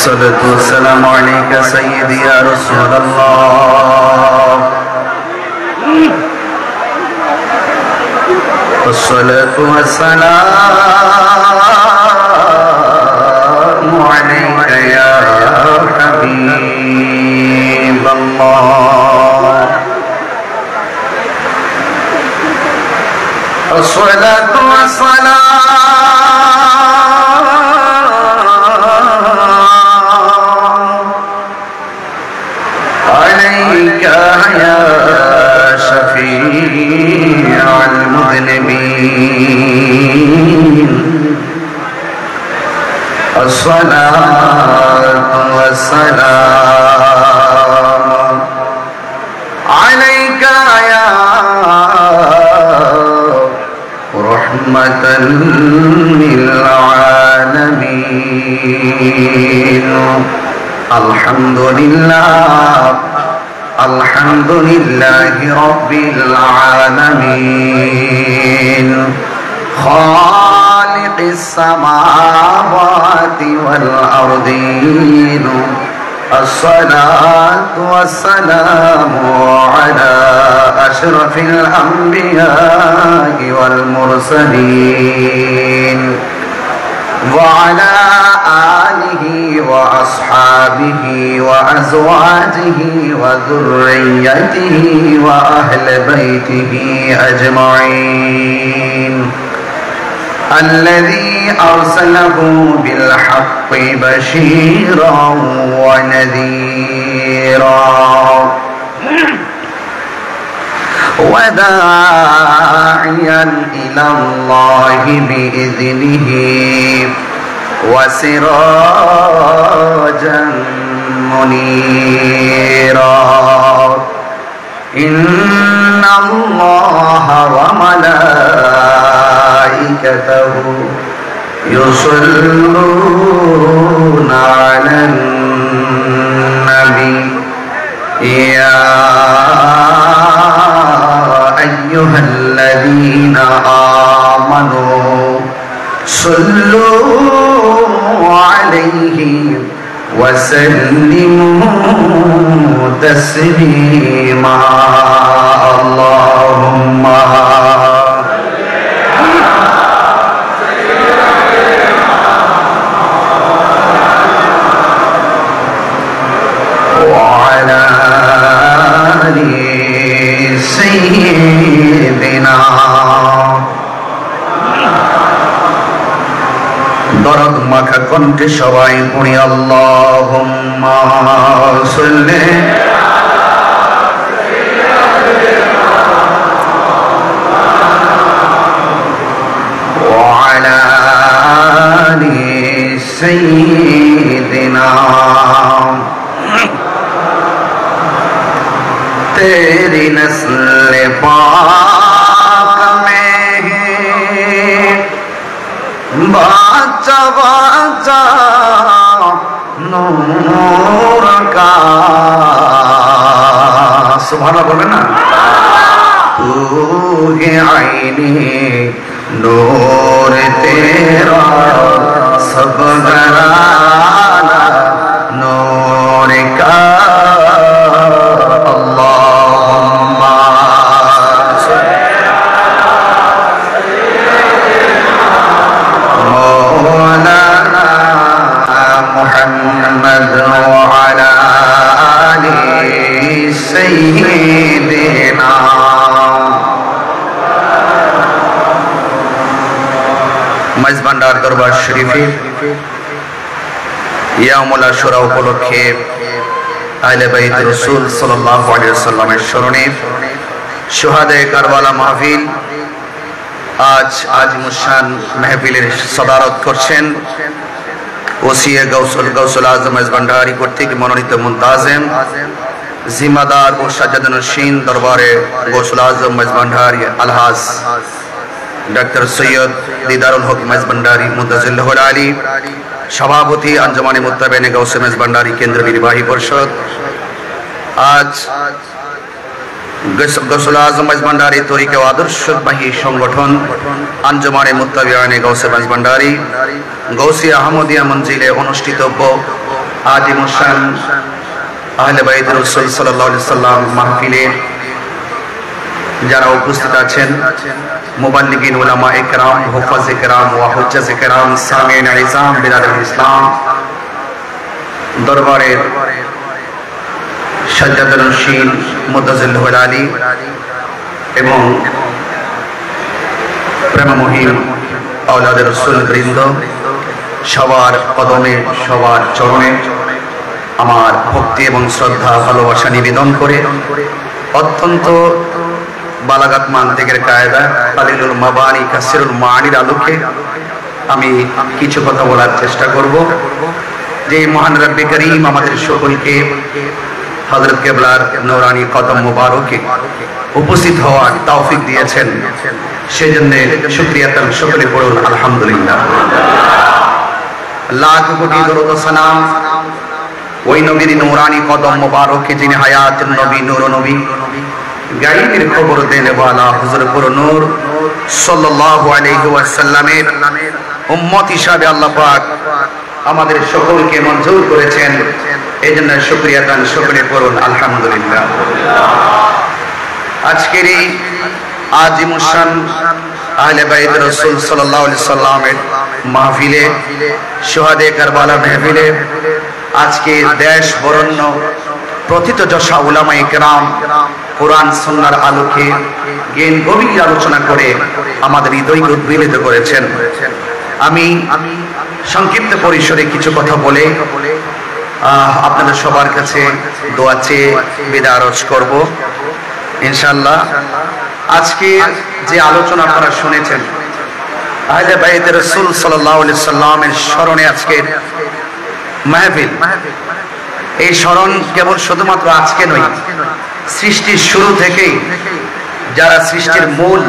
والصلاة والسلام عليك سيدي يا رسول الله والصلاة والسلام عليك يا حبيب الله الصلاة والسلام عليك يا شفيع المذنبين الصلاة والسلام عليك يا رحمة للعالمين الحمد لله رب العالمين خالق السماوات والأرضين الصلاة والسلام على أشرف الأنبياء والمرسلين وعلى آله وأصحابه وأزواجه وذريته وأهل بيته أجمعين الذي أرسله بالحق بشيرا ونذيرا وداعيا إلى الله بإذنه وسراجا منيرا إن الله وملائكته يصلون على النبي يا أيها الذين آمنوا صلوا عليه وسلموا تسليما اللهم وعلى آل سيدنا দরদ মাখা কণ্ঠে সবাই পড়ি আল্লাহুম্মা সাল্লি ওয়া আলা আলি সাইয়্যিদিনা তেরি নসলে পাক মে बाचा बाचा नूर का सुभाना बोले ना तू है आईने नूर तेरा सब घराना नूर का মেজবান্ডার দরবার শরীফে ইয়াউমুল আশুরা উপলক্ষে আহলে বাইত রাসূল সাল্লাল্লাহু আলাইহি ওয়াসাল্লামের স্মরণে শুহাদায়ে কারবালা মাহফিল আজ আজিমুশান মাহফিলের সদারত করছেন ওসিয়ে গৌসুল আজম মেজবান্ডারি কর্তৃক মনোনীত মুনতাজিম জিম্মাদার ও সাজ্জাদুন্নশীন দরবারে গৌসুল আজম মেজবান্ডারি আলহাজ ডক্টর সৈয়দ দিদারুল হক মেজবান্ডারি মুতাজিল্লাহুল আলী সভাপতি আঞ্জুমানে মুত্তাবিনে গৌসে মেজবান্ডারি কেন্দ্র নির্বাহী পরিষদ আজ গৌসুল আজম মেজবান্ডারি তরিকা ও আদর্শবাহী সংগঠন আঞ্জুমানে মুত্তাবিনে গৌসে মেজবান্ডারি গৌসিয়া আহমদিয়া মঞ্জিলে অনুষ্ঠিতব্য আজিমুশান আহলে বাইত রাসূল সাল্লাল্লাহু আলাইহি সাল্লাম মাহফিলে যারা উপস্থিত আছেন, মুবাল্লিগিন, উলামা ইকরাম, হুফাজ ইকরাম ওয়া হুজ্জাজ ইকরাম, সামিঈন ইজাম, বিরাদরুল ইসলাম, দরবারের সাজ্জাদুল রশিদ মুতাজিল্লুল আলী এবং প্রেমমহিম আওলাদের রাসূল বৃন্দ, সবার কদমে সবার চরণে আমার ভক্তি এবং শ্রদ্ধা ভালোবাসা নিবেদন করে অত্যন্ত বালাগাত মানতিকের কায়দা কালিলুল মাবানি কাসিরুল মানির আলোকে আমি কিছু কথা বলার চেষ্টা করব। যে মহান রব্বে করিম আমাদের সকলকে হযরত কিবলার নূরানি কদম মুবারকে উপস্থিত হওয়ার তৌফিক দিয়েছেন, সেজন্য শুকরিয়া তার সকলে পড়ুন আলহামদুলিল্লাহ। লাখ কোটি দরুদ ও সালাম ওই নবীর নূরানি কদম মুবারকে যিনি হায়াতুন নবী, নূর নবী, গায়বের খবর দেনে ওয়ালা হুজুর পুরো নূর সাল্লাল্লাহু আলাইহি ওয়াসাল্লামের উম্মত হিসাবে আল্লাহ পাক আমাদের সকলকে মঞ্জুর করেছেন, এজন্য শুকরিয়া দান সকলে পড়ুন আলহামদুলিল্লাহ। আজকের এই আজিমুশান আহলে বাইত রাসূল সাল্লাল্লাহু আলাইহি সাল্লামের মাহফিলে, শুহাদে কারবালা মাহফিলে আজকে দেশ বরণ্য প্রথিতযশা উলামা ইকরাম কোরআন সুন্নাহর আলোকে জ্ঞান গভীর আলোচনা করে আমাদের হৃদয়কে উদ্বেলিত করেছেন। আমি সংক্ষিপ্ত পরিসরে কিছু কথা বলে আপনাদের সবার কাছে দোয়া চেয়ে বিদায় আরজ করব ইনশাআল্লাহ। আজকে যে আলোচনা আপনারা শুনেছেন আহলে বাইত রাসূল সাল্লাল্লাহু আলাইহি সাল্লামের স্মরণে আজকের মাহফিল, এই স্মরণ কেবল শুধুমাত্র আজকে নয়, সৃষ্টির শুরু থেকেই যারা সৃষ্টির মূল,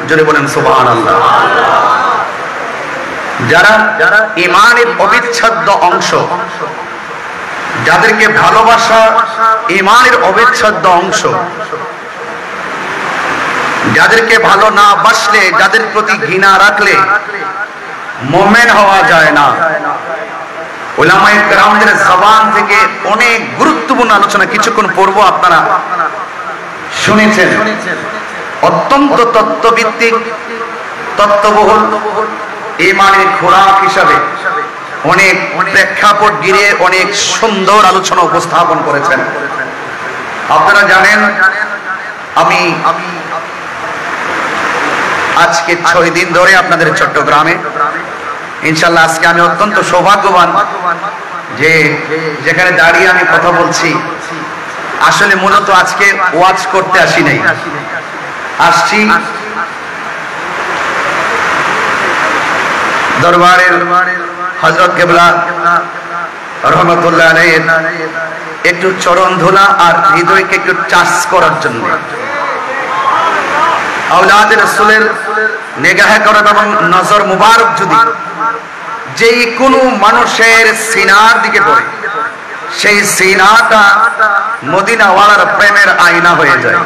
জোরে বলেন সুবহানাল্লাহ, যারা ঈমানের অবিচ্ছেদ্য অংশ, যাদেরকে ভালোবাসা ঈমানের অবিচ্ছেদ্য অংশ, যাদেরকে ভালো না বাসলে, যাদের প্রতি ঘৃণা রাখলে মুমিন হওয়া যায় না। উলামায়ে কেরামদের জবান থেকে অনেক গুরুত্বপূর্ণ আলোচনা কিছুক্ষণ পড়ব, আপনারা শুনেছেন। অত্যন্ত তত্ত্বভিত্তিক, তত্ত্ববহুল ঈমানের খোরাক হিসাবে অনেক প্রেক্ষাপট ঘিরে অনেক সুন্দর আলোচনা উপস্থাপন করেছেন। আপনারা জানেন আমি আজকে 6 দিন ধরে আপনাদের চট্টগ্রামে, ইনশাআল্লাহ আজকে আমি অত্যন্ত সৌভাগ্যবান যে যেখানে দাঁড়িয়ে আমি কথা বলছি। আসলে মূলত আজকে ওয়াজ করতে আসি নাই, আসছি দরবারের হযরত কিবলা রহমাতুল্লাহ আলাইহি একটু চরণ ধুলা আর হৃদয়কে একটু টাচ করার জন্য। আওলাদের রাসূলের নিগাহে করাত এবং নজর মুবারক যদি যেই কোনো মানুষের সিনার দিকে পড়ে, সেই সিনাটা মদিনাওয়ালার প্রেমের আয়না হয়ে যায়।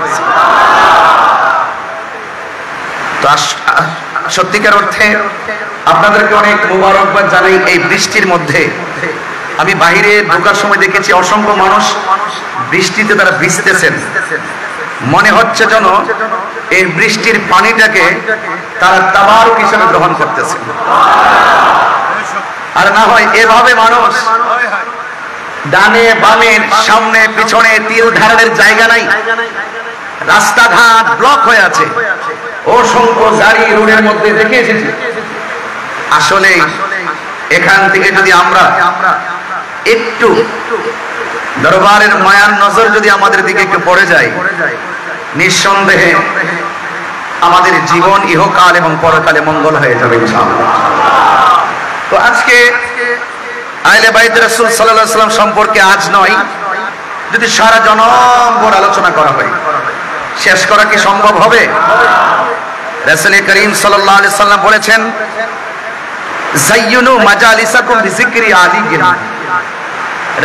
তো সত্যিকার অর্থে আপনাদেরকে অনেক মুবারকবাদ জানাই। এই বৃষ্টির মধ্যে আমি বাইরে ঢোকার সময় দেখেছি অসংখ্য মানুষ বৃষ্টিতে তারা ভিজতেছেন, মনে হচ্ছে যেন এই বৃষ্টির পানিটাকে তারা তাবারুক হিসেবে গ্রহণ করতেছে। আর না হয় এভাবে মানুষ ডানে বামে সামনে পিছনে তিল ধারণের জায়গা নাই, রাস্তাঘাট ব্লক হয়ে আছে, অসংখ্য গাড়ি রোডের মধ্যে দেখে এসেছি। আসলে এখান থেকে যদি আমরা একটু দরবারের মায়ার নজর যদি আমাদের দিকে একটু পড়ে যায়, নিঃসন্দেহে আমাদের জীবন ইহকাল এবং পরকালে মঙ্গল হয়ে যাবে ইনশাআল্লাহ। তো আজকে আহলে বাইত রাসূল সাল্লাল্লাহু আলাইহি ওয়াসাল্লাম সম্পর্কে আজ নয়, যদি সারা জনমভর আলোচনা করা হয়, শেষ করা কি সম্ভব হবে? রাসূল করিম সাল্লাল্লাহু আলাইহি ওয়াসাল্লাম বলেছেন, যায়্যিনু মাজালিসাকুম বিযিকরি আলিয়্যিন।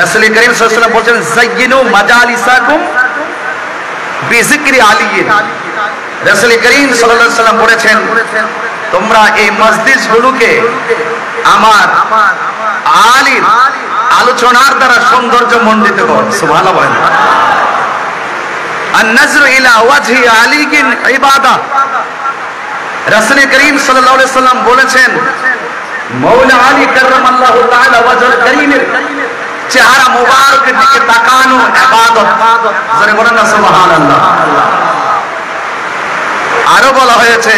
রাসূল করিম সাল্লাল্লাহু আলাইহি ওয়াসাল্লাম বলেছেন, যায়্যিনু মাজালিসাকুম বিযিকরি আলিয়্যিন। রাসূল করিম সাল্লাল্লাহু আলাইহি ওয়াসাল্লাম বলেছেন, তোমরা এই মসজিদগুলোকে আমার আলীর আলোচনার দ্বারা সৌন্দর্য মণ্ডিত কর। সুবহানাল্লাহ বলেন। আন-নাজরু ইলা ওয়াজহি আলিকিন ইবাদা। রাসূল করিম সাল্লাল্লাহু আলাইহি সাল্লাম বলেছেন, মাওলা আলী কাররামাল্লাহু তাআলা ওয়াজহুল কারীমের চেহারা মুবারকের দিকে তাকানো ইবাদত। জোরে বলেন না সুবহানাল্লাহ। আরো বলা হয়েছে,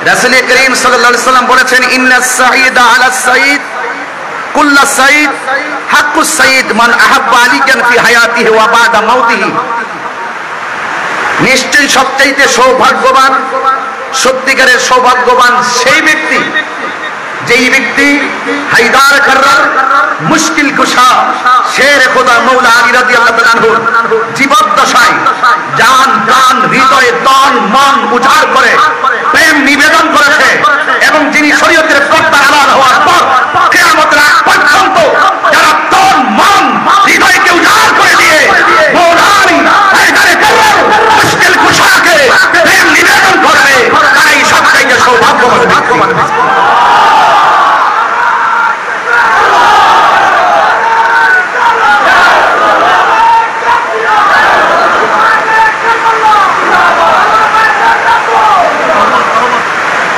রাসূল করিম সাল্লাল্লাহু আলাইহি সাল্লাম বলেছেন, ইন্নাস সাঈদা আলাস সাঈদ কুল্লু সাঈদ হাক্কুস সাঈদ মান আহাব্বা আলিকান ফি হায়াতিহি ওয়া বাদা মাউতিহি। নিশ্চয়ই সবচাইতে সৌভাগ্যবান, সত্যিকারের সৌভাগ্যবান সেই ব্যক্তি যেই ব্যক্তি হায়দার কাররার মুশকিল কুশা শের খোদা মাওলা আলী রাদিয়াল্লাহু তাআলা আনহু জীবদ্দশায় জান প্রাণ হৃদয় তন মন উজাড় করে প্রেম নিবেদন করেছে, এবং যিনি শরীয়তের পর্দা আড়াল হওয়ার পর কিয়ামতের আগ পর্যন্ত যারা তন মন হৃদয়কে উজাড় করে দিয়ে মাওলা আলী হায়দার কাররার মুশকিল কুশাকে প্রেম নিবেদন করবে, তাই সবচাইতে সৌভাগ্যবান ব্যক্তি।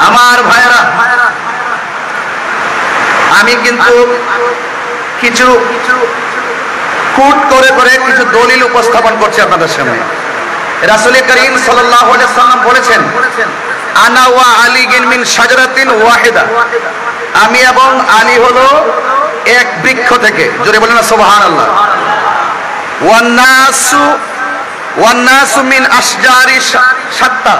আমার ভাইরা, আমি কিন্তু কিছু কুট করে করে কিছু দলিল উপস্থাপন করছি আপনাদের সামনে। রাসূল করিম সাল্লাল্লাহু আলাইহি সাল্লাম বলেছেন, আনা ওয়া আলী মিন শাজারাতিন ওয়াহিদা। আমি এবং আলী হলো এক বৃক্ষ থেকে। জোরে বলেন না সুবহানাল্লাহ। ওয়ান নাসু মিন আশজারি শাত্তা।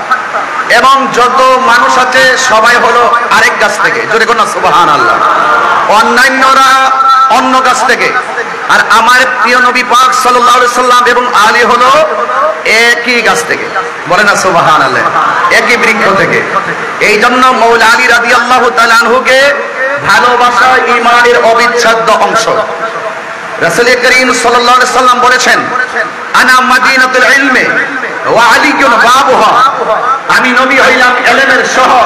এবং যত মানুষ আছে সবাই হলো আরেক গাছ থেকে। জোরে বলেন না সুবহানাল্লাহ। অন্যান্যরা অন্য গাছ থেকে, আর আমার প্রিয় নবী পাক সাল্লাল্লাহু আলাইহি সাল্লাম এবং আলী হলো একই গাছ থেকে। বলেন না সুবহানাল্লাহ, একই বৃক্ষ থেকে। এই জন্য মাওলা আলী রাদিয়াল্লাহু তাআলা আনহুকে ভালোবাসা ঈমানের অবিচ্ছেদ্য অংশ। রাসূল করিম সাল্লাল্লাহু আলাইহি সাল্লাম বলেছেন, আনা মাদিনাতুল ইলমি ওয়া আলীকুন বাবুহা। আমি নবী হইলাম ইলমের শহর,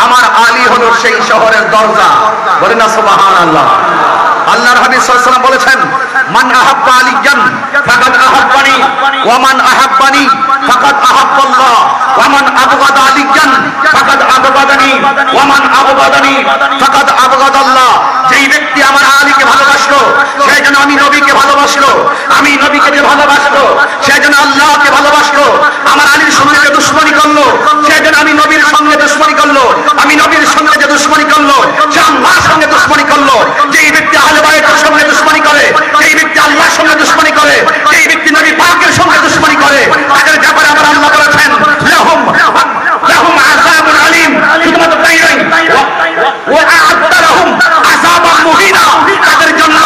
আমার আলী হলো সেই শহরের দরজা। বলেন না সুবহানাল্লাহ। আল্লাহর হাবিব সাল্লাল্লাহু আলাইহি ওয়াসাল্লাম বলেছেন, মান আহাব্বা আলিয়ান ফাকাদ আহাব্বানি ওয়া মান আহাব্বানি ফাকাদ আহাব্বাল্লাহ ওয়া মান আবগাদা আলিয়ান ফাকাদ আবগাদানি ওয়া মান আবগাদানি ফাকাদ আবগাদাল্লাহ। যেই ব্যক্তি আমার আলীকে ভালোবাসলো সে যেন আমি নবীকে ভালোবাসলো, আমি নবীকে যে ভালোবাসলো সে যেন আল্লাহকে ভালোবাসলো। আমার আলীর সঙ্গে যে দুশমনি করলো সে যেন আমি নবীর সঙ্গে দুশমনি করলো, আমি নবীর সঙ্গে যে দুশমনি করলো সে আল্লাহর সঙ্গে দুশমনি করলো। যেই ব্যক্তি আহলে বাইতের সঙ্গে দুশমনি করে, যেই ব্যক্তি আল্লাহর সঙ্গে দুশমনি করে, যেই ব্যক্তি নবী পাকের সঙ্গে দুশমনি করে, তাদের ব্যাপারে আমার আল্লাহ বলেছেন, লাহুম আযাবুন আলীম। শুধুমাত্র তাই নয়, ওয়া আ'আদ্দা লাহুম আযাবান মুহিনা। তাদের জন্য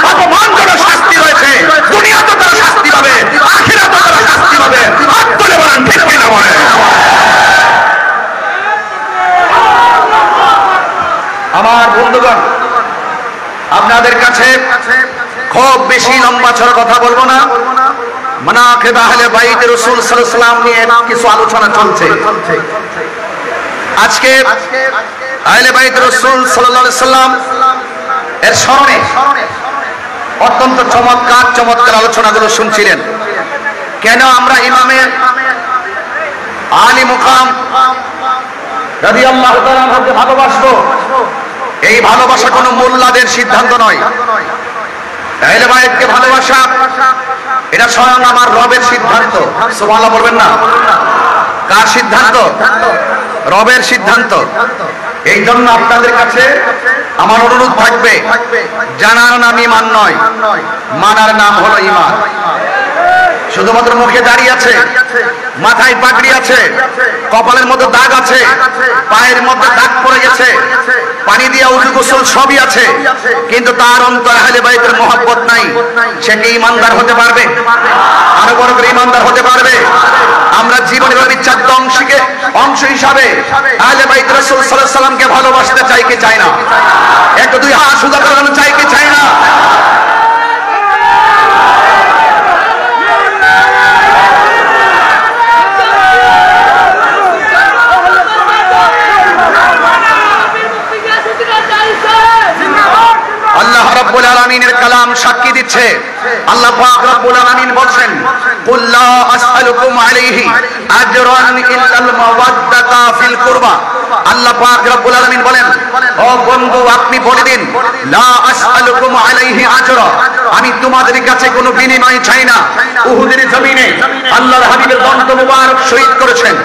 অপমানজনক শাস্তি রয়েছে। দুনিয়াতে তারা শাস্তি পাবে, আখিরাতে তারা শাস্তি পাবে। হাত তুলে বলেন ঠিক কিনা বলেন। আমার বন্ধুগণ, আপনাদের কাছে খুব বেশি লম্বা ছড়া কথা বলবো না। মানাকিব আহলে বাইত রাসূল সাল্লাল্লাহু আলাইহি ওয়াসাল্লাম নিয়ে কিছু আলোচনা চলছে। আজকে আহলে বাইত রাসূল সাল্লাল্লাহু আলাইহি ওয়াসাল্লাম এর স্মরণে অত্যন্ত চমৎকার চমৎকার আলোচনাগুলো শুনছিলেন। কেন আমরা ইমামের আলী মুকাম রাদিয়াল্লাহু তাআলা আনহুকে ভালোবাসবো? এই ভালোবাসা কোনো মোল্লাদের সিদ্ধান্ত নয়। আহলে বাইতকে ভালোবাসা এটা স্বয়ং আমার রবের সিদ্ধান্ত। সুবহানাল্লাহ বলবেন না? কার সিদ্ধান্ত? রবের সিদ্ধান্ত। এই জন্য আপনাদের কাছে আমার অনুরোধ থাকবে, জানার নাম ঈমান নয়, মানার নাম হলো ঈমান। শুধুমাত্র মুখে দাঁড়িয়ে আছে, মাথায় পাগড়ি আছে, কপালের মধ্যে দাগ আছে, পায়ের মধ্যে দাগ পড়ে গেছে, পানি দিয়ে উযু গোসল সবই আছে, কিন্তু তার অন্তরে আহলে বাইতের মহব্বত নাই। সে কি ঈমানদার হতে পারবে? আরো বড় করে ঈমানদার হতে পারবে? আমরা জীবনের অবিচ্ছেদ্য অংশ হিসাবে আহলে বাইত রাসূল সাল্লাল্লাহু আলাইহি সাল্লামকে ভালোবাসতে চাই কি চাই না? একটা দুই হাত সোজা করে চাই কি চাই না? আল্লাহ রাব্বুল রব্বুল আলামিনের কালাম সাক্ষী দিচ্ছে। আল্লাহ পাক রব্বুল আলামিন বলেন, কুল লা আসআলুকুম আলাইহি আজরান ইল্লাল মাওয়াদ্দাতা ফিল কুরবা। আল্লাহ পাক রব্বুল আলামিন বলেন, ও বন্ধু আপনি বলে দিন, লা আসআলুকুম আলাইহি আজরা, আমি তোমাদের কাছে কোনো বিনিময় চাই না। উহুদের জমিনে আল্লাহর হাবিবের দন্ত মুবারক শহীদ করেছেন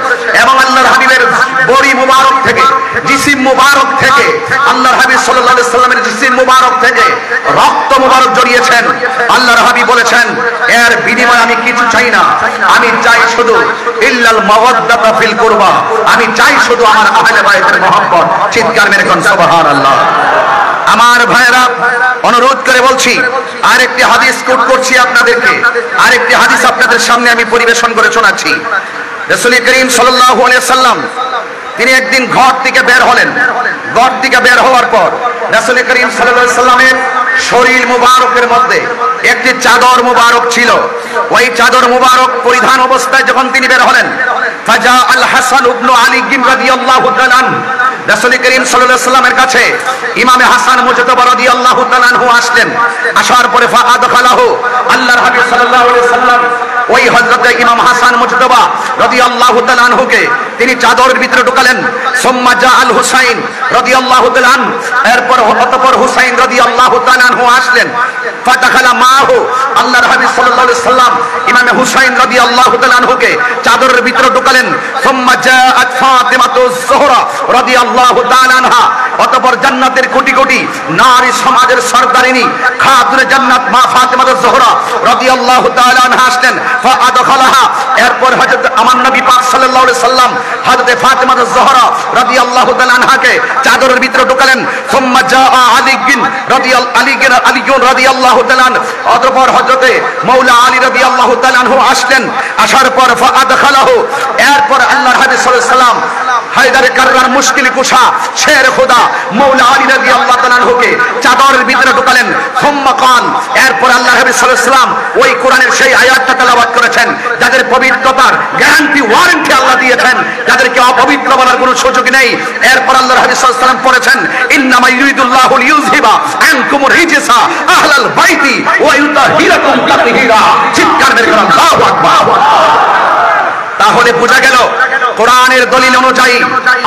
এবং আল্লাহর হাবিবের বড়ি মুবারক থেকে, জিসিম মুবারক থেকে, আল্লাহর হাবিব সাল্লাল্লাহু আলাইহি সাল্লামের জিসিম মুবারক থেকে রক্ত মুবারক জড়িয়েছেন। আল্লাহর হাবিব বলেছেন, এর বিনিময়ে আমি কিছু চাই না, আমি চাই শুধু ইল্লাল মাওয়াদ্দাতা ফিল কুরবা, আমি চাই শুধু আমার আহলে বাইতের মহব্বত। চিৎকার মেরে কোন সুবহানাল্লাহ। আমার ভাইরা, অনুরোধ করে বলছি, আরেকটি হাদিস কোট করছি আপনাদেরকে, আরেকটি হাদিস আপনাদের সামনে আমি পরিবেশন করে শোনাচ্ছি। রাসূল করিম সাল্লাল্লাহু আলাইহি সাল্লাম তিনি একদিন ঘর থেকে বের হলেন। ঘর থেকে বের হওয়ার পর রাসূল করিম সাল্লাল্লাহু আলাইহি সাল্লামের শরীর মুবারকের মধ্যে একটি চাদর মুবারক ছিল। ওই চাদর মুবারক পরিধান অবস্থায় যখন তিনি বের হলেন, ফাজা আল হাসান ইবনে আলী রাদিয়াল্লাহু তাআলা আনহু, রাসূল করিম সাল্লাল্লাহু আলাইহি সাল্লামের কাছে ইমামে হাসান মুজতাবা রাদিয়াল্লাহু তাআলা আনহু আসলেন। আসার পরে ফাআদখালাহু, আল্লাহর হাবিব সাল্লাল্লাহু আলাইহি সাল্লাম ওই হযরত ইমাম হাসান মুজতাবা রাদিয়াল্লাহু তাআলা আনহুকে তিনি চাদরের ভিতরে ঢুকালেন। সুম্মা জা আল হুসাইন রাদিয়াল্লাহু তাআলা আনহু, এরপর অতঃপর হুসাইন রাদিয়াল্লাহু তাআলা আনহু আসলেন। ফাদাখালা মাহু, আল্লাহর হাবিব সাল্লাল্লাহু আলাইহি সাল্লাম ইমামে হুসাইন রাদিয়াল্লাহু তাআলা আনহুকে চাদরের ভিতরে ঢুকালেন। সুম্মা জাআত ফাতিমাতুজ যোহরা রাদিয়াল্লাহু তাআলা আনহা, অতঃপর জান্নাতের কোটি কোটি নারী সমাজের সরদারিনী খাতুনে জান্নাত মা ফাতিমাতুজ যোহরা রাদিয়াল্লাহু তাআলা আনহা আসলেন। ফাআদখালাহা, এরপর হযরত আমার নবী পাক সাল্লাল্লাহু আলাইহি সাল্লাম হযরত ফাতিমাতুজ যোহরা রাদিয়াল্লাহু তাআলা আনহাকে চাদরের ভিতরে ঢুকালেন। সুম্মা জাআ আলী রাদিয়াল্লাহু তাআলা, অতঃপর হযরত মাওলা আলী রাদিয়াল্লাহু তাআলা আনহু আসলেন। আসার পর ফাআদখালাহু, এরপর আল্লাহর হাবিব সাল্লাল্লাহু আলাইহি সাল্লাম হায়দারে কাররার মুশকিল কুশা শের খোদা মাওলা আলী রাদিয়াল্লাহু তাআলা আনহুকে চাদরের ভিতরে ঢুকালেন। সুম্মা কান, এরপর আল্লাহর হাবিব সাল্লাল্লাহু আলাইহি সাল্লাম ওই কোরআনের সেই আয়াতটা তেলাওয়াত করেছেন যাদের পবিত্রতার গ্যারান্টি ওয়ারেন্টি আল্লাহ দিয়েছেন, যাদেরকে অপবিত্র বলার কোনো সুযোগ নেই। এরপর আল্লাহর হাবিব সাল্লাল্লাহু আলাইহি সাল্লাম পড়েছেন, ইন্নামা ইউরিদুল্লাহু লিইউযহিবা আনকুমুর রিজসা আহলাল বাইতি ওয়া ইউতাহিরাকুম তাতহীরা। চিৎকার মেরে বলুন আল্লাহু আকবার। তাহলে বোঝা গেল কোরআনের দলিল অনুযায়ী,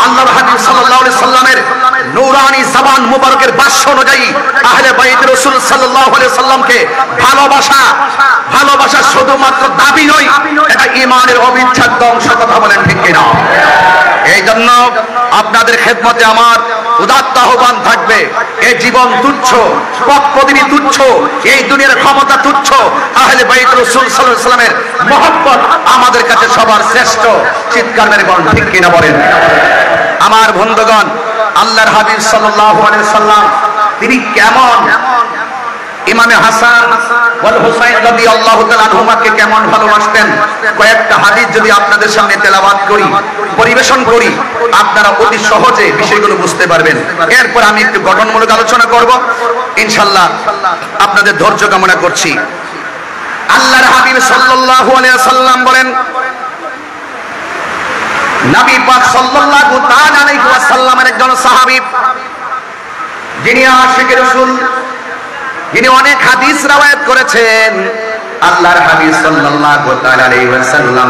আল্লাহর হাবিব সাল্লাল্লাহু আলাইহি সাল্লামের নূরানি জবান মুবারকের ভাষ্য অনুযায়ী আহলে বাইত রাসূল সাল্লাল্লাহু আলাইহি সাল্লামকে ভালোবাসা শুধুমাত্র দাবি নয়, এটা ঈমানের অবিচ্ছেদ্য অংশ। কথা বলেন ঠিক কিনা? এই জন্য আপনাদের খেদমতে আমার উদাত্ত আহ্বান থাকবে, এই জীবন তুচ্ছ, পদপদবী তুচ্ছ, এই দুনিয়ার ক্ষমতা তুচ্ছ, আহলে বাইত রাসূল সাল্লাল্লাহু আলাইহি সাল্লামের মহব্বত আমাদের কাছে সবার শ্রেষ্ঠ। চিৎকার মেরে বলেন ঠিক কিনা বলেন। আমার বন্ধুগণ, আল্লাহর হাবিব সাল্লাল্লাহু আলাইহি সাল্লাম তিনি কেমন ইমামে হাসান ওয়াল হুসাইন রাদিয়াল্লাহু তাআলা আনহুমাকে কেমন ভালোবাসতেন, কয়েকটা হাদিস যদি আপনাদের সামনে তেলাওয়াত করি, পরিবেশন করি, আপনারা অতি সহজে বিষয়গুলো বুঝতে পারবেন। এরপর আমি একটু গঠনমূলক আলোচনা করব ইনশাআল্লাহ, আপনাদের ধৈর্য কামনা করছি। আল্লাহর হাবিব সাল্লাল্লাহু আলাইহি সাল্লাম বলেন, নবী পাক সাল্লাল্লাহু তাআলা আলাইহি ওয়াসাল্লামের একজন সাহাবী, যিনি আশিক রাসূল, যিনি অনেক হাদিস রওয়ায়াত করেছেন, আল্লাহর হাবিব সাল্লাল্লাহু তাআলা আলাইহি ওয়াসাল্লাম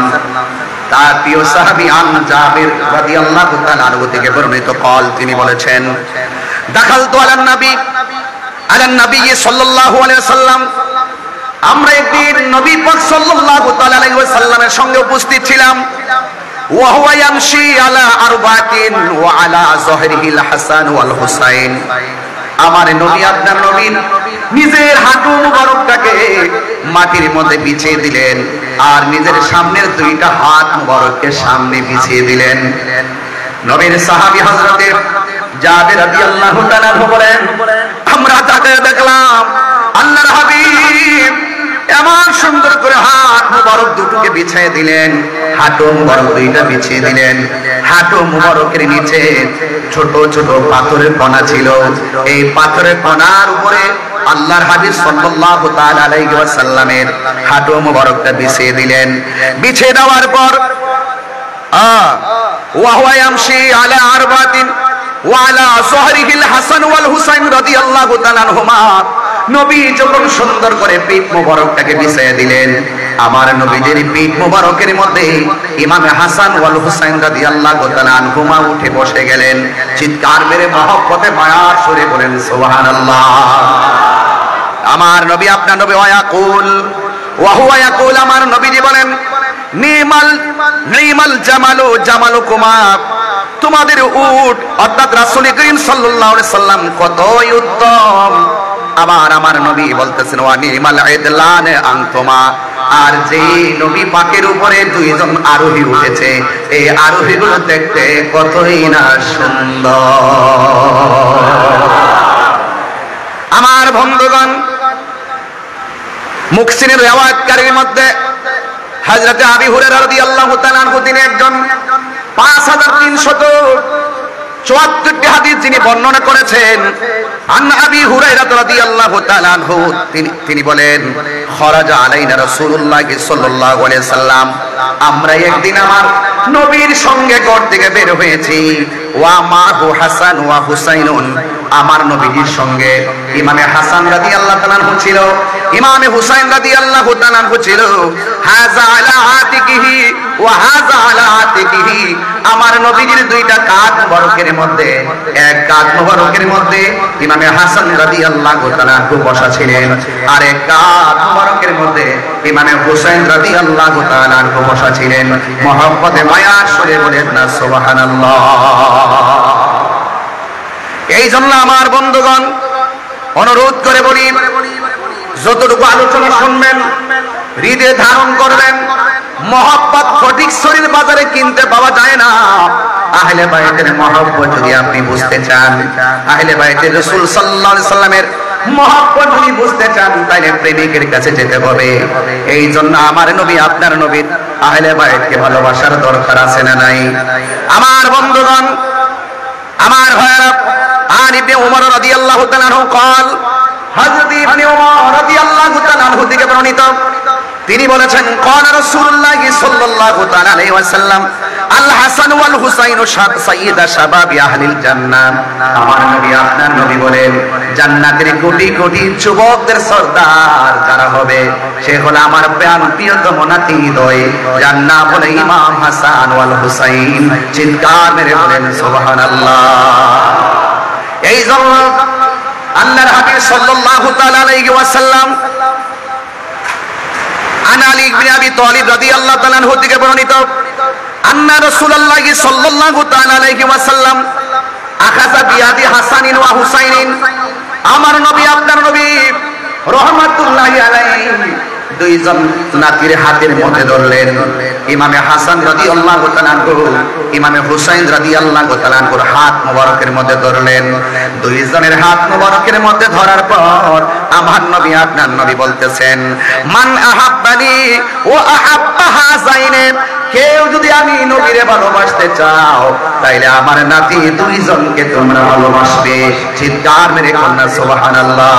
তার প্রিয় সাহাবী আন জাবির রাদিয়াল্লাহু তাআলা আনহু থেকে বর্ণিত কল, তিনি বলেছেন, দাখালতু আলান নবী সাল্লাল্লাহু আলাইহি ওয়াসাল্লাম, আমরা একদিন নবী পাক সাল্লাল্লাহু তাআলা আলাইহি ওয়াসাল্লামের সঙ্গে উপস্থিত ছিলাম। ওয়া হুয়া ইয়ামশি আলা আরবাতিন ওয়া আলা যহরিহিল হাসান ওয়াল হুসাইন, আমার নবী আপনার নবী নিজের হাঁটু মুবারকটাকে মাটির মধ্যে বিছিয়ে দিলেন আর নিজের সামনের দুইটা হাত মুবারককে সামনে বিছিয়ে দিলেন। নবীর সাহাবী হযরতে জাবের রাদিয়াল্লাহু তাআলা বলেন, আমরা তাকে দেখলাম আল্লাহর হাবিব এমন সুন্দর করে হাত মুবারক দুটোকে বিছিয়ে দিলেন, হাঁটু মুবারক দুইটা বিছিয়ে দিলেন। হাঁটু মুবারকের নিচে ছোট ছোট পাথরের কণা ছিল, এই পাথরের কণার উপরে আল্লাহর হাবিব সাল্লাল্লাহু তাআলা আলাইহি ওয়াসাল্লামের হাঁটু মুবারকটা বিছিয়ে দিলেন। বিছিয়ে দেওয়ার পর ওয়া হুয়া ইয়ামশি আলা আরবাতিন ওয়া আলা যহরিহিল হাসান ওয়াল হুসাইন রাদিয়াল্লাহু তাআলা আনহুমা, নবী যখন সুন্দর করে পিঠ মোবারকটাকে বিছিয়ে দিলেন, আমার নবীজির পিঠ মোবারকের মধ্যে ইমাম হাসান ওয়াল হুসাইন রাদিয়াল্লাহু তাআলা আনহুমা উঠে বসে গেলেন। চিৎকার মেরে মহব্বতে মায়ার সুরে বলেন সুবহানাল্লাহ। আমার নবী আপনার নবী ওয়ায়াকুল ওয়া হুয়া ইয়াকুল, আমার নবীজি বলেন নিমাল জামালুকুমা, তোমাদের উট অর্থাৎ রাসূল করিম সাল্লাল্লাহু আলাইহি সাল্লাম কতই উত্তম। আমার নবী বলতেছেন ওয়া নিমাল ইদলান আনতুমা, আর যে নবী পাকের উপরে দুইজন আরোহী উঠেছে, এই আরোহীগুলো দেখতে কতই না সুন্দর। আমার বন্ধুগণ, মুহসিনের রিওয়ায়াতকারীর মধ্যে হযরত আবী হুরায়রা রাদিয়াল্লাহু তাআলা আনহু তিনি একজন 5374টি হাদিস যিনি বর্ণনা করেছেন। আন আবী হুরায়রা রাদিয়াল্লাহু তাআলা আনহু তিনি বলেন, খরাজা আলাইনা রাসূলুল্লাহ সাল্লাল্লাহু আলাইহি সাল্লাম, আমরা একদিন আমার নবীর সঙ্গে ঘর থেকে বের হয়েছি। ওয়া মাহু হাসান ওয়া হুসাইনুন, আমার নবীর সঙ্গে ইমামে হাসান রাদিয়াল্লাহু তাআলা আনহু ছিল, ইমামে হুসাইন রাদিয়াল্লাহু তাআলা আনহু ছিল। হাযা আলা আতিকিহি ওয়া হাযা আলা আতিকিহি, আমার নবীর দুইটা কাঁধ মোবারকের মধ্যে, এক কাঁধ মোবারকের মধ্যে ইমামে হাসান রাদিয়াল্লাহু তাআলা আনহু বসা ছিলেন, আর এক কাঁধ মোবারকের মধ্যে ইমামে হুসাইন রাদিয়াল্লাহু তাআলা আনহু বসা ছিলেন। মহব্বতে মায়ার সুরে বলেন না সুবহানাল্লাহ। এই জন্য আমার বন্ধুগণ অনুরোধ করে বলি, যতটুকু আলোচনা শুনবেন হৃদয়ে ধারণ করবেন। মহব্বত ফটিক শরীর বাজারে কিনতে পাওয়া যায় না। আহলে বাইতের মহব্বত যদি আপনি বুঝতে চান, আহলে বাইতের রাসূল সাল্লাল্লাহু আলাইহি সাল্লামের মহব্বত যদি বুঝতে চান, তাহলে প্রেমিকের কাছে যেতে হবে। এই জন্য আমার নবী আপনার নবী আহলে বাইতকে ভালোবাসার দরকার আছে না নাই? আমার বন্ধুগণ, আমার ভাইরা, আর ইবনে উমর রাদিয়াল্লাহু তাআলা আনহু قال, হযরত ইবনে উমর রাদিয়াল্লাহু তাআলা আনহু থেকে বর্ণিত, তিনি বলেছেন, قال রাসূলুল্লাহ সাল্লাল্লাহু তাআলা আলাইহি ওয়াসাল্লাম, আল হাসান ওয়াল হুসাইন সাইয়্যিদা শাবাবি আহলিল জান্নাহ। আমার নবী আপনার নবী বলেন, জান্নাতের কোটি কোটি যুবকদের সরদার যারা হবে, সে হলো আমার প্রিয়তম নাতিদ্বয়, যার নাম হলো ইমাম হাসান ওয়াল হুসাইন। চিৎকার মেরে বলেন সুবহানাল্লাহ। এই জন্য আল্লাহর হাবিব সাল্লাল্লাহু তাআলা আলাইহি ওয়াসাল্লাম আন আলী ইবনে আবি তালিব রাদিয়াল্লাহু তাআলা আনহু থেকে বর্ণিত, আন্না রাসূলুল্লাহ সাল্লাল্লাহু তাআলা আলাইহি ওয়াসাল্লাম আখাযা বিয়াদি হাসানিন ওয়া হুসাইনিন, আমার নবী আপনার নবী রাহমাতুল্লাহি আলাইহি দুইজন নাতির হাতের মধ্যে ধরলেন। ইমামে হাসান রাদিয়াল্লাহু তাআলা আনহু ইমামে হুসাইন রাদিয়াল্লাহু তাআলা আনহুর হাত মোবারকের মধ্যে ধরলেন। দুইজনের হাত মোবারকের মধ্যে ধরার পর আমার নবী আপনার নবী বলতেছেন, মান আহাব্বানি ওয়া আহাব্বা হাযাইনে, কেউ যদি আমি নবীরে ভালোবাসতে চাও, তাইলে আমার নাতি দুইজনকে তোমরা ভালোবাসবে। চিৎকার মেরে কন্যা সুবহানাল্লাহ।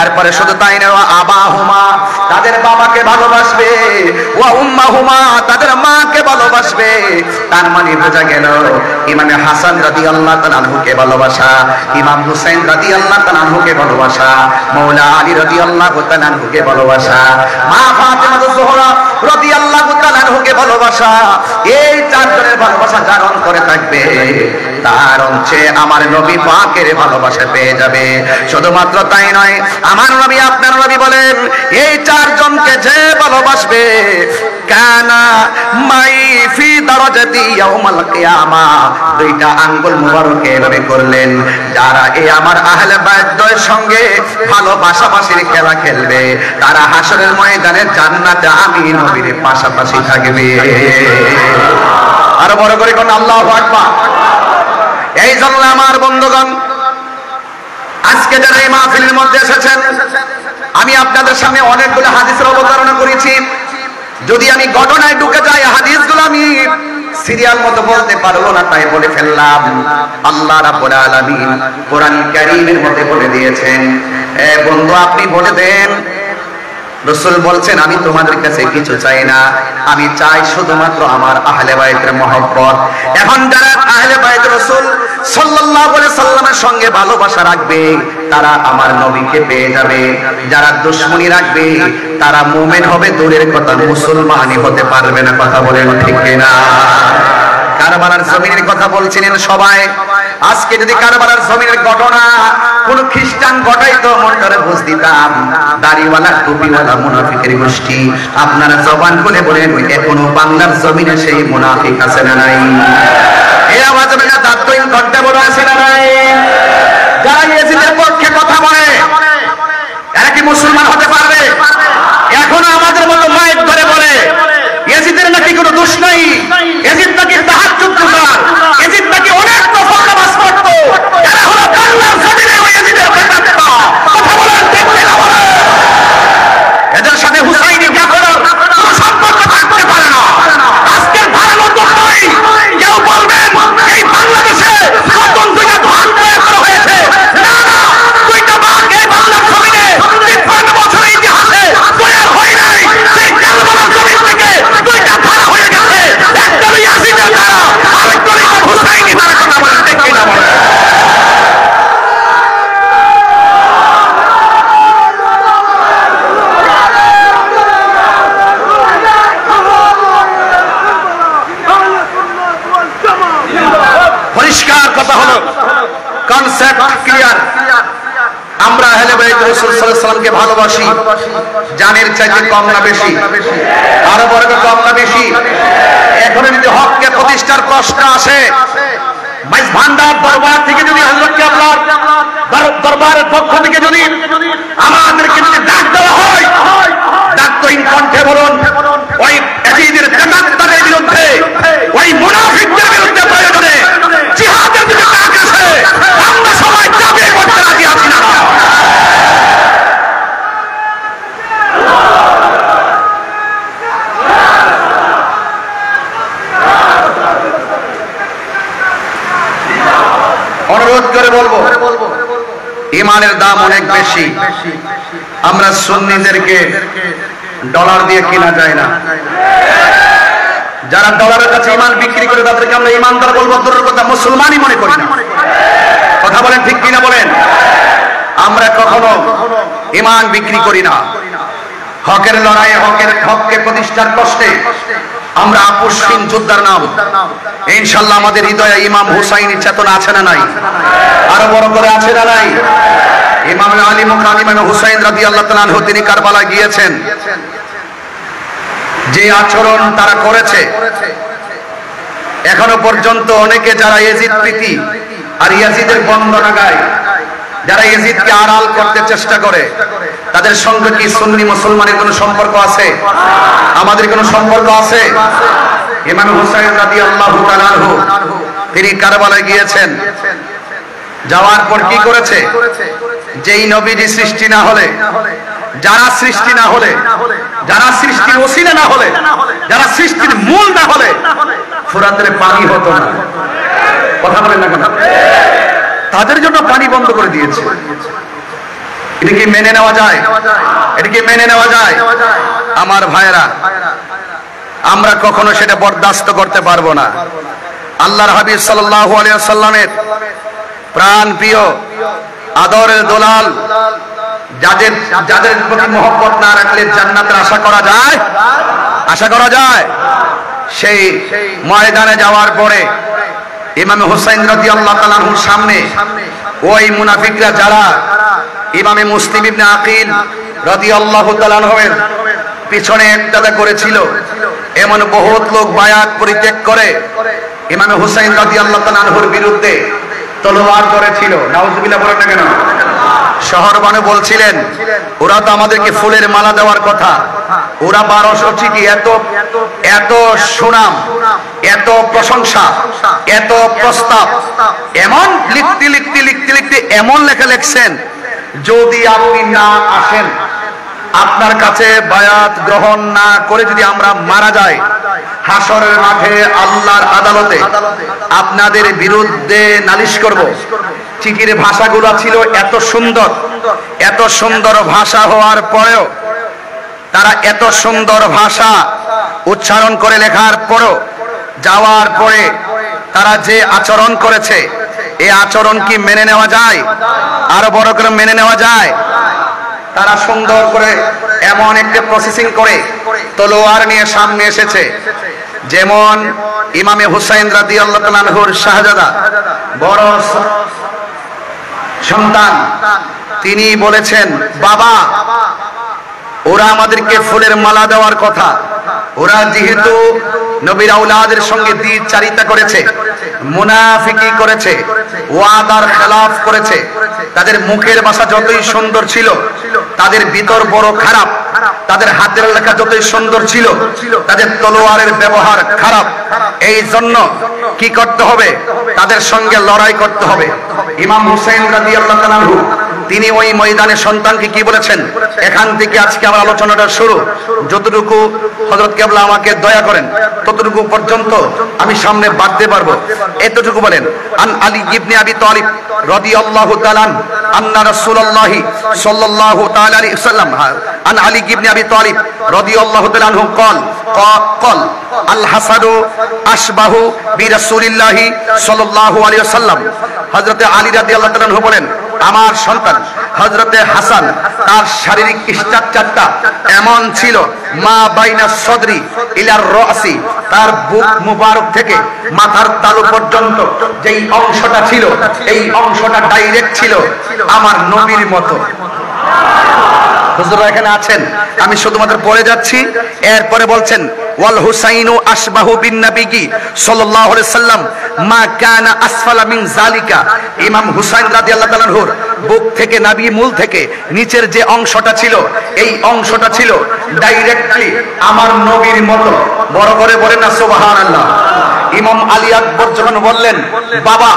এরপরে শুধু তাই না, আবাহুমা, তাদের বাবাকে ভালোবাসবে, ওয়া উম্মাহুমা, তাদের মাকে ভালোবাসবে। তার মানে বোঝা গেল ইমামে হাসান রাদিয়াল্লাহু তাআলা আনহুকে ভালোবাসা, ইমাম হুসাইন রাদিয়াল্লাহু তাআলা আনহুকে ভালোবাসা, মাওলা আলী রাদিয়াল্লাহু তাআলা আনহুকে ভালোবাসা, মা ফাতেমা জোহরা রাদিয়াল্লাহু তাআলা আনহুকে ভালোবাসা। এই চারজনের ভালোবাসা যার অন্তরে থাকবে, তার অংশে আমার নবী পাকের ভালোবাসা পেয়ে যাবে। শুধুমাত্র তাই নয়, আমার নবী আপনার নবী বলেন, এই চারজনকে যে ভালোবাসবে, কানা মাই ফি দারাজাতি ইয়াউমাল কিয়ামা, দুইটা আঙ্গুল মুবারক এভাবে করলেন, যারা এই আমার আহলে বাইতের সঙ্গে ভালোবাসাবাসির খেলা খেলবে, তারা হাসরের ময়দানে জান্নাতে আমি নবীর পাশাপাশি থাকবে। আরো বড় করে কোন আল্লাহু আকবার। এই জন্য আমার বন্ধুগণ, আজকে যারা এই মাহফিলের মধ্যে এসেছেন, আমি আপনাদের সামনে অনেকগুলো হাদিসের অবতারণা করেছি। যদি আমি ঘটনায় ঢুকে যাই, হাদিসগুলো আমি সিরিয়াল মতো বলতে পারবো না, তাই বলে ফেললাম। আল্লাহ রাব্বুল আলামিন কোরআন কারীমের মধ্যে বলে দিয়েছেন। বন্ধু আপনি বলে দেন, রাসূল বলছেন আমি তোমাদের কাছে কিছু চাই না, আমি চাই শুধুমাত্র আমার আহলে বাইতের মহব্বত। এখন যারা আহলে বাইত রাসূল সাল্লাল্লাহু আলাইহি সাল্লামের সঙ্গে ভালোবাসা রাখবে তারা আমার নবীকে পেয়ে যাবে, যারা দুশমনি রাখবে তারা মুমিন হবে দূরের কথা মুসলমানই হতে পারবে না। কথা বলেন ঠিক কিনা? কারবালার জমিনের কথা বলছিলেন সবাই। আজকে যদি কারবালার জমিনের ঘটনা কোন খ্রিস্টান ঘটাইতো মনটারে বুঝ দিতাম, দাড়িওয়ালা টুপিওয়ালা মুনাফিকের গোষ্ঠী আপনারা জবান খুলে বলেন এখনো বাংলার জমিনে সেই মুনাফিক আছে না নাই? এই আওয়াজ মেলা দাঁতহীন ঘন্টা বড় আছে না নাই? যারা ইয়েজিদের পক্ষে কথা বলে এরা কি মুসলমান হতে পারবে? এখনো আমাদের মতো মাইক ধরে বলে ইয়েজিদের নাকি কোনো দোষ নাই, ইয়েজিদ নাকি তাহাজ্জুদ গুজার, ইয়েজিদ নাকি অনেক নফল নামাজ পড়তো। এরা হলো বাংলার জমিনে ইয়েজিদের প্রেতাত্মা। কথা বলেন ঠিক কিনা বলেন? এদের সাথে হুসাইনি কাফেরের কোনো সম্পর্ক থাকতে পারে না। আজকের ভালো তো নয় কেউ বলবেন এই বাংলাদেশে নতুন দুইটা ভাগ তৈরি করা হয়েছে। না না, দুইটা ভাগ এই বাংলার জমিনে ৫৩ বছরের ইতিহাসে তৈরি হয় নাই। সেই কারবালার জমিন থেকে দুইটা ধারা হয়ে গেছে, একটা ইয়াজিদের ধারা, আরেকটা ইমাম হুসাইনি ধারা। কথা বলেন ঠিক কিনা বলেন? পরিষ্কার কথা হলো, কনসেপ্ট ক্লিয়ার। আমরা আহলে বাইত রাসূল সাল্লাল্লাহু আলাইহি সাল্লামকে ভালোবাসি, জানের চাইতে কম না বেশি? আরো বড় কম না বেশি? এখন যদি হককে প্রতিষ্ঠার প্রশ্ন আসে, মাইজ ভান্ডার দরবার থেকে যদি হযরত কেবলার দরবারের পক্ষ থেকে যদি আমাদেরকে যদি ডাক দেওয়া হয়, ডাকতহীন কণ্ঠে বলুন ওই ইয়াজিদের প্রেতাত্মাদের বিরুদ্ধে, ওই মুনাফিকদের বিরুদ্ধে প্রয়োজনে জিহাদের দিকে ডাক আসে, আমরা সবাই চাপে করতে রাজি আছি না? অনুরোধ করে বলবো ইমানের দাম অনেক বেশি। আমরা সুন্নিদেরকে ডলার দিয়ে কিনা যায় না। যারা ডলারের কাছে ইমান বিক্রি করে তাদেরকে আমরা ইমানদার বলবো দূরের কথা মুসলমানই মনে করি না। কথা বলেন ঠিক কিনা বলেন? আমরা কখনো ইমান বিক্রি করি না। হকের লড়াইয়ে হককে প্রতিষ্ঠার কষ্টে আমরা আপোষহীন যোদ্ধার নাম। ইনশাআল্লাহ আমাদের হৃদয়ে ইমাম হুসাইনের চেতনা আছে না নাই? আরো বড় করে আছে না নাই? ইমাম আলী মুকাম ইমাম হুসাইন রাদিয়াল্লাহু তাআলা আনহু তিনি কারবালা গিয়েছেন, যে আচরণ তারা করেছে এখনো পর্যন্ত অনেকে যারা ইয়াজিদ প্রীতি আর ইয়াজিদের বন্দনা গায়, যারা ইয়াজিদকে আড়াল করতে চেষ্টা করে, তাদের সঙ্গে কি সুন্নি মুসলমানের কোনো সম্পর্ক আছে? আমাদের কোনো সম্পর্ক আছে? ইমাম হুসাইন রাদিয়াল্লাহু তাআলা আনহু তিনি কারবালায় গিয়েছেন, যাওয়ার পর কি করেছে? যেই নবীজি সৃষ্টি না হলে, যারা সৃষ্টি না হলে, যারা সৃষ্টির ওসিলা না হলে, যারা সৃষ্টির মূল না হলে ফুরাতের পানি হতো না। কথা বলেন না কেন? তাদের জন্য পানি বন্ধ করে দিয়েছে। এটা কি মেনে নেওয়া যায়? এটা কি মেনে নেওয়া যায়? আমার ভাইরা, আমরা কখনো সেটা বরদাস্ত করতে পারবো না। আল্লাহর হাবিব সাল্লাল্লাহু আলাইহি ওয়াসাল্লামের প্রাণ প্রিয় আদরের দোলাল, যাদের প্রতি মহব্বত না রাখলে জান্নাতের আশা করা যায়? আশা করা যায়? সেই ময়দানে যাওয়ার পরে ইমাম হুসাইন রাদিয়াল্লাহু তাআলা আনহুর সামনে ওই মুনাফিকরা যারা ইমামে মুসলিম ইবনে আকিল রাদিয়াল্লাহু তাআলা আনহুর পিছনে একটাদা করেছিল, এমন বহুত লোক বায়াত পরিত্যাগ করে ইমাম হুসাইন রাদিয়াল্লাহু তাআলা আনহুর বিরুদ্ধে তলোয়ার করেছিল। নাউজুবিল্লাহ বলেন না কেন? শহর বানু বলছিলেন ওরা তো আমাদেরকে ফুলের মালা দেওয়ার কথা, ওরা 1200 চিঠি, এত সুনাম, এত প্রশংসা, এত প্রস্তাব, এমন লিখতে লিখতে লিখতে লিখতে এমন লেখা লিখছেন, যদি আপনি না আসেন, আপনার কাছে বায়াত গ্রহণ না করে যদি আমরা মারা যাই, হাসরের মাঠে আল্লাহর আদালতে আপনাদের বিরুদ্ধে নালিশ করব। চিঠির ভাষাগুলো ছিল এত সুন্দর, এত সুন্দর ভাষা হওয়ার পরেও তারা এত সুন্দর ভাষা উচ্চারণ করে লেখার পরও যাওয়ার পরে তারা যে আচরণ করেছে, এই আচরণ কি মেনে নেওয়া যায়? আরো বড় করে মেনে নেওয়া যায়? তারা সুন্দর করে এমন একটা প্রসেসিং করে তলোয়ার নিয়ে সামনে এসেছে, যেমন ইমামে হুসাইন রাদিয়াল্লাহু তাআলা আনহুর শাহজাদা বড় সন্তান, তিনি বলেছেন, বাবা ওরা আমাদেরকে ফুলের মালা দেওয়ার কথা, ওরা যেহেতু নবীর আওলাদের সঙ্গে দ্বিচারিতা করেছে, মুনাফিকি করেছে, ওয়াদার খেলাফ করেছে, তাদের মুখের ভাষা যতই সুন্দর ছিল তাদের ভিতর বড় খারাপ, তাদের হাতের লেখা যতই সুন্দর ছিল তাদের তলোয়ারের ব্যবহার খারাপ। এই জন্য কি করতে হবে? তাদের সঙ্গে লড়াই করতে হবে। ইমাম হুসাইন রাদিয়াল্লাহু তাআলা আনহু তিনি ওই ময়দানে সন্তানকে কি বলেছেন? এখান থেকে আজকে আমার আলোচনাটা শুরু, যতটুকু হযরত কেবলা আমাকে দয়া করেন ততটুকু পর্যন্ত আমি সামনে বাড়তে পারবো, এতটুকু বলেন। আন আলী ইবনে আবি তালিব রাদিয়াল্লাহু তাআলা আন্না রাসূলুল্লাহ সাল্লাল্লাহু তাআলা আলাইহি ওয়াসাল্লাম আন আলী ইবনে আবি তালিব রাদিয়াল্লাহু তাআলা আনহু قال الحسن أشبه برسول الله صلى الله عليه وسلم। হযরত আলী রাদিয়াল্লাহু তাআলা আনহু বলেন, আমার সন্তান হযরতে হাসান তার শারীরিক স্ট্রাকচারটা এমন ছিল, মা বাইনা সদরি ইলার রাসি, তার বুক মুবারক থেকে মাথার তালু পর্যন্ত যেই অংশটা ছিল এই অংশটা ডাইরেক্ট ছিল আমার নবীর মতো। হুজুররা এখানে আছেন, আমি শুধুমাত্র পড়ে যাচ্ছি। এরপরে বলছেন, ওয়াল হুসাইনু আশবাহু বিন নবী সাল্লাল্লাহু আলাইহি সাল্লাম মা কানা আসফালা মিন যালিকা। ইমাম হুসাইন রাদিয়াল্লাহু তাআলা আনহুর বুক থেকে নাভি মূল থেকে নিচের যে অংশটা ছিল এই অংশটা ছিল ডাইরেক্টলি আমার নবীর মতো। বড় করে বলেন না সুবহানাল্লাহ। ইমাম আলী আকবর যখন বললেন, বাবা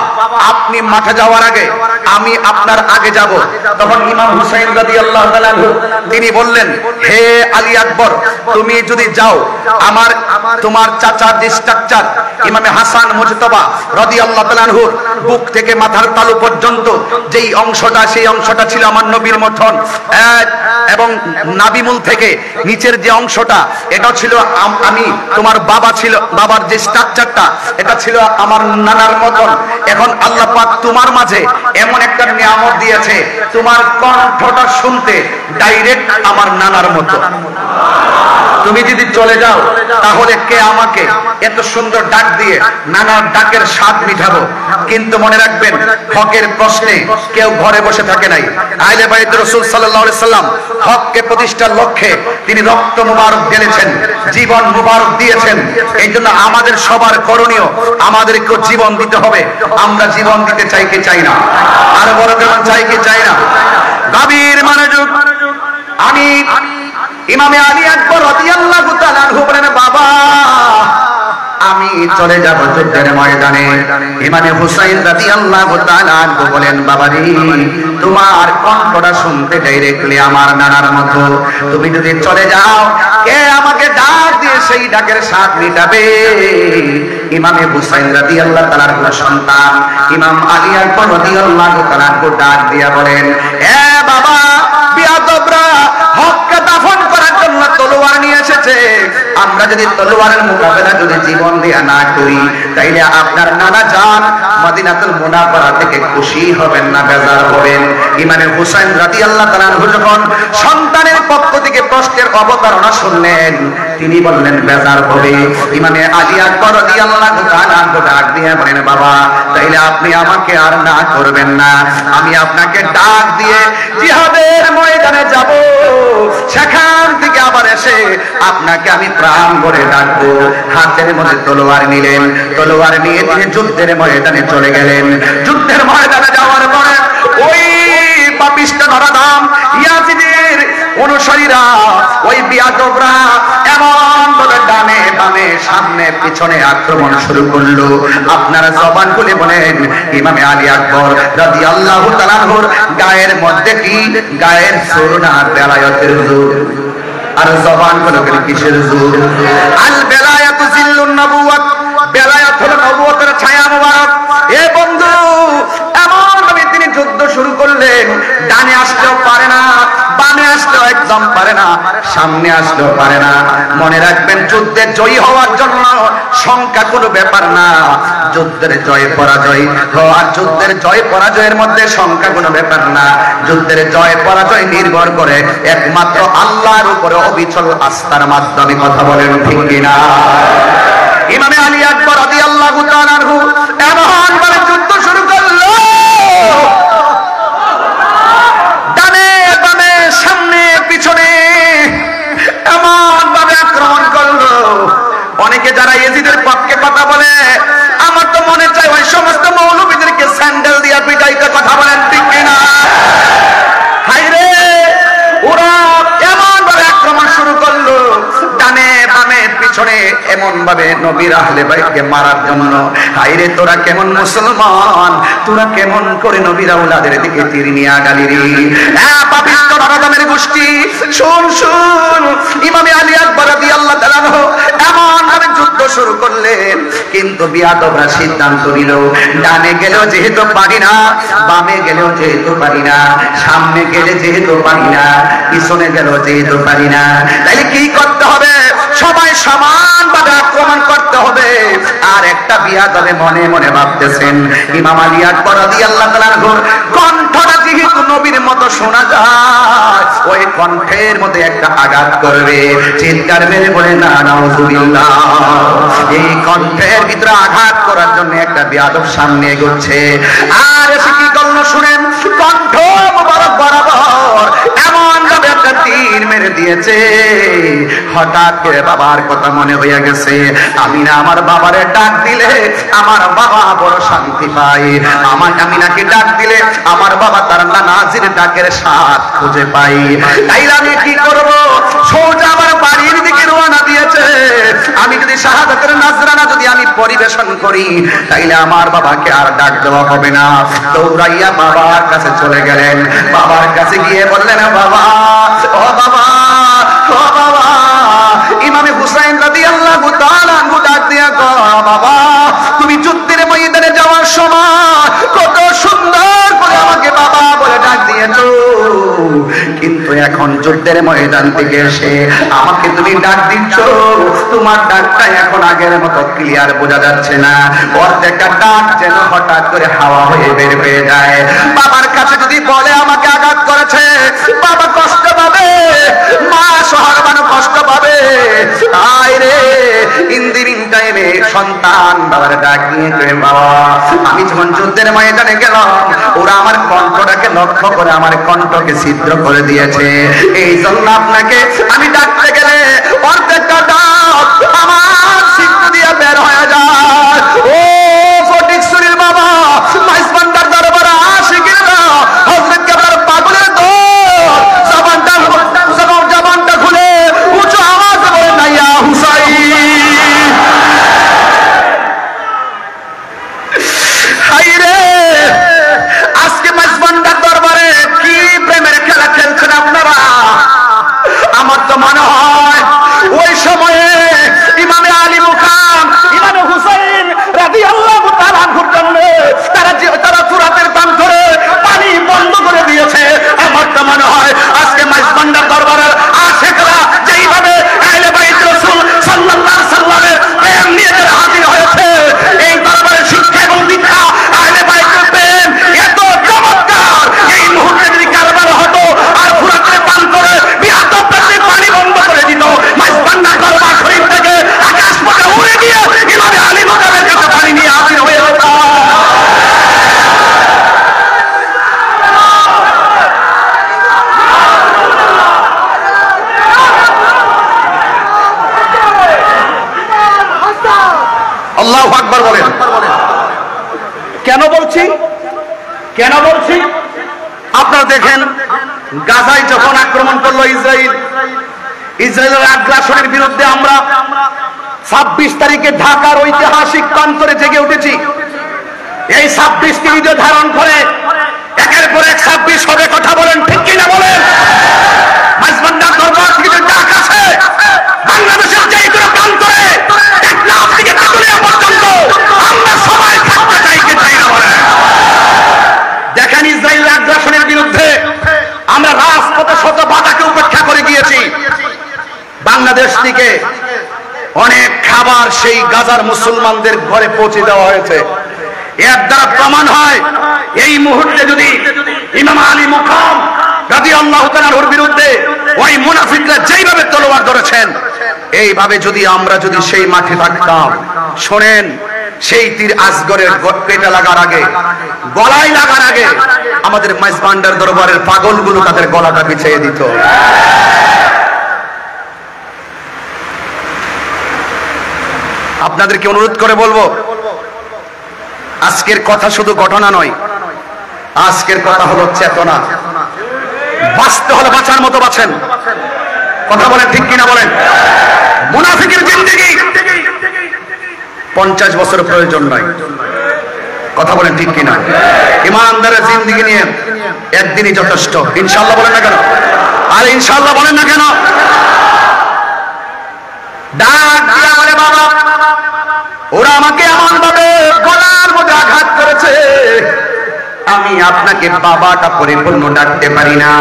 আপনি মাঠে যাওয়ার আগে আমি আপনার আগে যাব, তখন ইমাম হুসাইন রাদিয়াল্লাহু তাআলা আনহু তিনি বললেন, হে আলী আকবর তুমি যদি যাও আমার তোমার চাচার যে স্ট্রাকচার ইমামে হাসান মুজতবা রাদিয়াল্লাহু তাআলা আনহুর বুক থেকে মাথার তালু পর্যন্ত যেই অংশটা সেই অংশটা ছিল আমার নবীর মতন, এবং নাভিমূল থেকে নিচের যে অংশটা এটা ছিল আমি তোমার বাবা ছিল, বাবার যে স্ট্রাকচারটা এটা ছিল আমার নানার মতন। এখন আল্লাহ পাক তোমার মাঝে এমন একটা নিয়ামত দিয়েছে, তোমার কণ্ঠটা শুনতে ডাইরেক্ট আমার নানার মতো। তুমি যদি চলে যাও তাহলে কে আমাকে এত সুন্দর ডাক দিয়ে নানার ডাকের স্বাদ মিটাবো? কিন্তু মনে রাখবেন, হকের প্রশ্নে কেউ ঘরে বসে থাকে নাই। আহলে বাইত রাসূল সাল্লাল্লাহু আলাইহি সাল্লাম হককে প্রতিষ্ঠার লক্ষ্যে তিনি রক্ত মুবারক ঢেলেছেন, জীবন মুবারক দিয়েছেন। এই জন্য আমাদের সবার করণীয়, আমাদেরকে জীবন দিতে হবে। আমরা জীবন দিতে চাই কি চাই না? আর বড় কেমন চাই কি চাই না? গভীর মনোযোগ। আমি ইমামে আলী আকবর রাদিয়াল্লাহু তাআলা আনহু বলেন, বাবা আমি চলে যাব যুদ্ধের ময়দানে। ইমামে হুসাইন রাদিয়াল্লাহু তাআলা আনহু বলেন, বাবারে তোমার কণ্ঠটা শুনতে ডাইরেক্টলি আমার নানার মতো। তুমি যদি চলে যাও কে আমাকে ডাক দিয়ে সেই ডাকের স্বাদ মিটাবে? ইমামে হুসাইন রাদিয়াল্লাহু তাআলা আনহুর সন্তান ইমাম আলী আকবর রাদিয়াল্লাহু তাআলা আনহু ডাক দিয়া বলেন, এ বাবা বিয়াদবরা হককে দাফন করার জন্য তলোয়ার নিয়ে এসেছে। আমরা যদি তলোয়ারের মোকাবেলা যদি জীবন দিয়া না করি তাইলে আপনার নানা জান মদিনাতুল মুনাওয়ারা থেকে খুশি হবেন না, বেজার হবেন। ইমামে হুসাইন রাদিয়াল্লাহু তাআলা আনহু যখন সন্তানের পক্ষ থেকে প্রশ্নের অবতারণা শুনলেন তিনি বললেন বেজার হবে। ইমামে আলী আকবর রাদিয়াল্লাহু তাআলা আনহু ডাক দিয়ে বলেন, বাবা তাইলে আপনি আমাকে আর না করবেন না, আমি আপনাকে ডাক দিয়ে জিহাদের ময়দানে যাব, সেখান থেকে আবার এসে আপনাকে আমি প্রাণ ভরে ডাকবো। হাতের মধ্যে তলোয়ার নিলেন, তলোয়ার নিয়ে তিনি যুদ্ধের ময়দানে চলে গেলেন। যুদ্ধের ময়দানে যাওয়ার পরে ওই পাপিষ্ঠ নরাধম ইয়াজিদের অনুসারীরা, ওই বিয়াদবরা এমন ভাবে ডানে বামে সামনে পিছনে আক্রমণ শুরু করলো। আপনারা জবান খুলে বলেন, ইমামে আলী আকবর রাদিয়াল্লাহু তাআলা আনহুর গায়ের মধ্যে কি গায়ের সোনা বেলায়েতের জোর? আর জবান খুলে বলেন কিসের জোর? আল বেলায়াতু জিল্লুন নবুওয়াত, বেলায়াত হলো নবুয়তের ছায়া মুবারক। এ বন্ধু এমন ভাবে তিনি যুদ্ধ শুরু করলেন, ডানে আসতেও পারে না বামে আসতেও একদম পারে না, সামনে আসলেও পারে না। মনে রাখবেন, যুদ্ধে জয়ী হওয়ার জন্য সংখ্যা কোনো ব্যাপার না। যুদ্ধের জয় পরাজয় আর যুদ্ধের জয় পরাজয়ের মধ্যে সংখ্যা কোনো ব্যাপার না। যুদ্ধের জয় পরাজয় নির্ভর করে একমাত্র আল্লাহর উপরে অবিচল আস্থার মাধ্যমে। কথা বলেন ঠিক কিনা? ইমামে আলী আকবর রাদিয়াল্লাহু তাআলা আনহু এমন ভাবে যুদ্ধ শুরু করলো, ডানে বামে সামনে পিছনে এমন ভাবে আক্রমণ করলো। অনেকে যারা ইয়েজিদের পক্ষে কথা বলে, আমার তো মনে চায় ওই সমস্ত মৌলবীদেরকে স্যান্ডেল দিয়া পিটাইতে। কথা বলেন ঠিক কিনা? হায়রে, ওরা এমন ভাবে আক্রমণ শুরু করলো, ডানে বামে পিছনে, এমন ভাবে নবীর আহলে বাইতকে মারার জন্য। হায়রে, তোরা কেমন মুসলমান, তোরা কেমন করে নবীর আওলাদের দিকে তীর নিয়ে আগালি রে? হ্যাঁ, পাপিষ্ঠ নরদমের গোষ্ঠী, শুন শুন। ইমামে আলী আকবর রাদিয়াল্লাহু তাআলা এমন ভাবে যুদ্ধ শুরু করলেন, কিন্তু বিয়াদবরা সিদ্ধান্ত নিল, ডানে গেলেও যেহেতু পারি না, বামে গেলেও যেহেতু পারি না, সামনে গেলে যেহেতু পারি না, পিছনে গেলেও যেহেতু পারি না, তাইলে কি করতে হবে? সবাই সমানভাবে আক্রমণ করতে হবে। আর একটা বিয়াদবে মনে মনে ভাবতেছেন, ইমাম আলী আকবর রাদিয়াল্লাহু তাআলা কণ্ঠটা যেহেতু নবীর মতো শোনা যায়, ওই কণ্ঠের মধ্যে একটা আঘাত করবে। চিৎকার মেরে বলে না নাউজুবিল্লাহ। এই কণ্ঠের ভিতরে আঘাত করার জন্য একটা বিয়াদব সামনে এগোচ্ছে। আর এসে কি করলো শুনেন, কণ্ঠ মোবারক বরাবর এমন ভাবে একটা তীর মেরে দিয়েছে। হঠাৎ করে বাবার কথা মনে হয়ে গেছে। আমি না আমার বাবারে ডাক দিলে আমার বাবা বড় শান্তি পায়, আমার আমিনাকে ডাক দিলে আমার বাবা তার নানাজির ডাকের স্বাদ খুঁজে পাই। তাই আমি কি করব? সোজা আমার বাড়ির দিকে রওনা দিয়েছে। আমি যদি শাহাদাতের নাজরানা যদি আমি পরিবেশন করি, তাইলে আমার বাবাকে আর ডাক দেওয়া হবে না। দৌড়াইয়া বাবার কাছে চলে গেলেন। বাবার কাছে গিয়ে বললেন, বাবা, ও বাবা, ও বাবা। ইমামে হুসাইন রাদিয়াল্লাহু তাআলা আনহু ডাক দিয়া কয়, বাবা, তুমি যুদ্ধের ময়দানে যাওয়ার সময় কত সুন্দর করে আমাকে বাবা বলে ডাক দিয়েছো, কিন্তু এখন যুদ্ধের ময়দান থেকে এসে আমাকে তুমি ডাক দিচ্ছ, তোমার ডাকটা এখন আগের মতো ক্লিয়ার বোঝা যাচ্ছে না। প্রত্যেকটা ডাক যেন হঠাৎ করে হাওয়া হয়ে বের হয়ে যায়। বাবার কাছে যদি বলে আমাকে আঘাত করেছে, বাবা কষ্ট পাবে, মা সহরবান কষ্ট পাবে। আইরে, ইন্দিরিন টাইমে সন্তান বাবার ডাক নিয়ে কয়ে, বাবা, আমি যখন যুদ্ধের ময়দানে গেলাম, ওরা আমার কণ্ঠটাকে লক্ষ্য করে আমার কণ্ঠকে ছিদ্র করে দিয়েছে। এই জন্য আপনাকে আমি ডাকতে গেলে প্রত্যেকটা ডাক আমার ছিদ্র দিয়ে বের হয়ে যায়। ও ফটিক সুরির বাবা, মাইজবান্ডার দরবারে আশিকিরা হযরত কেবলার পাগলের দল, জবানটা খুলে উঁচু আওয়াজে বলে না, ইয়া হুসাইন। হায়রে, আজকে মাইজবান্ডার দরবারে কি প্রেমের খেলা খেলছেন আপনারা। আমার তো মনে হয় ওই সময়ে ইমামে আলী মুকাম, ইমামে হুসাইন রাদিয়াল্লাহু তাআলা আনহুর জন্য তারা ফুরাতের কাম করে পানি বন্ধ করে দিয়েছে। আমার তো মনে হয় আজকে মাইজবান্ডার দরবারের আশিকরা যেইভাবে আহলে বাইত রাসূল সাল্লাল্লাহু আলাইহি সাল্লামের প্রেম নিয়ে যারা হাজির হয়েছে, এই দরবারের শিক্ষা এবং দীক্ষা আহলে বাইতের প্রেম এত চমৎকার, এই মুহূর্তে যদি কারবার হতো আর ফুরাতের পান করে বিয়াদব পানি বন্ধ করে দিত, মাইজবান্ডার দরবার শরীফ থেকে আকাশ পথে উড়ে গিয়ে ইমামে আলী মুকামের কাছে পানি নিয়ে হাজির হয়ে যেত। আল্লাহু আকবার বলেন। কেন বলছি? আপনারা দেখেন, গাজায় যখন আক্রমণ করলো ইসরায়েলের আগ্রাসনের বিরুদ্ধে আমরা 26 তারিখে ঢাকার ঐতিহাসিক প্রান্তরে জেগে উঠেছি। এই 26টি হৃদয় ধারণ করে একের পর এক 26 হবে। কথা বলেন ঠিক কিনা বলেন? মাইজবান্ডার দরবার থেকে যে ডাক আছে, বাংলাদেশের যে কোনো প্রান্তরে টেকনাফ থেকে তেতুলিয়া পর্যন্ত আমরা সবাই থাকতে চাই, কে চাই না বলেন? দেখেন, ইসরায়েলের আগ্রাসনের বিরুদ্ধে আমরা রাজপথে শত বাধাকে উপেক্ষা করে গিয়েছি। বাংলাদেশ থেকে অনেক খাবার সেই গাজার মুসলমানদের ঘরে পৌঁছে দেওয়া হয়েছে। এর দ্বারা প্রমাণ হয় এই মুহূর্তে যদি ইমাম আলী মুকাম রাদিয়াল্লাহু তাআলার বিরুদ্ধে ওই মুনাফিকরা যেইভাবে তলোয়ার ধরেছেন, এইভাবে যদি আমরা যদি সেই মাঠে থাকতাম, শোনেন, সেই তীর আসগরের পেটে লাগার আগে, গলায় লাগার আগে আমাদের মাইজভান্ডার দরবারের পাগলগুলো তাদের গলাটা বিছিয়ে দিত। আপনাদেরকে অনুরোধ করে বলবো, আজকের কথা শুধু ঘটনা নয়, আজকের কথা হলো চেতনা। বাঁচতে হলে বাঁচার মতো বাঁচেন। কথা বলেন ঠিক কিনা বলেন? মুনাফিকের জিন্দেগি 50 বছর প্রয়োজন নয়। কথা বলেন ঠিক কিনা? ইমানদারের জিন্দেগি নিয়ে একদিনই যথেষ্ট। ইনশাআল্লাহ বলেন না কেন? আর ইনশাআল্লাহ বলেন না কেন? ডাক দিয়া বলে, বাবা, ওরা আমাকে এমন ভাবে গলার মধ্যে আঘাত করেছে, আমি আপনাকে বাবাটা পরিপূর্ণ ডাকতে পারি না।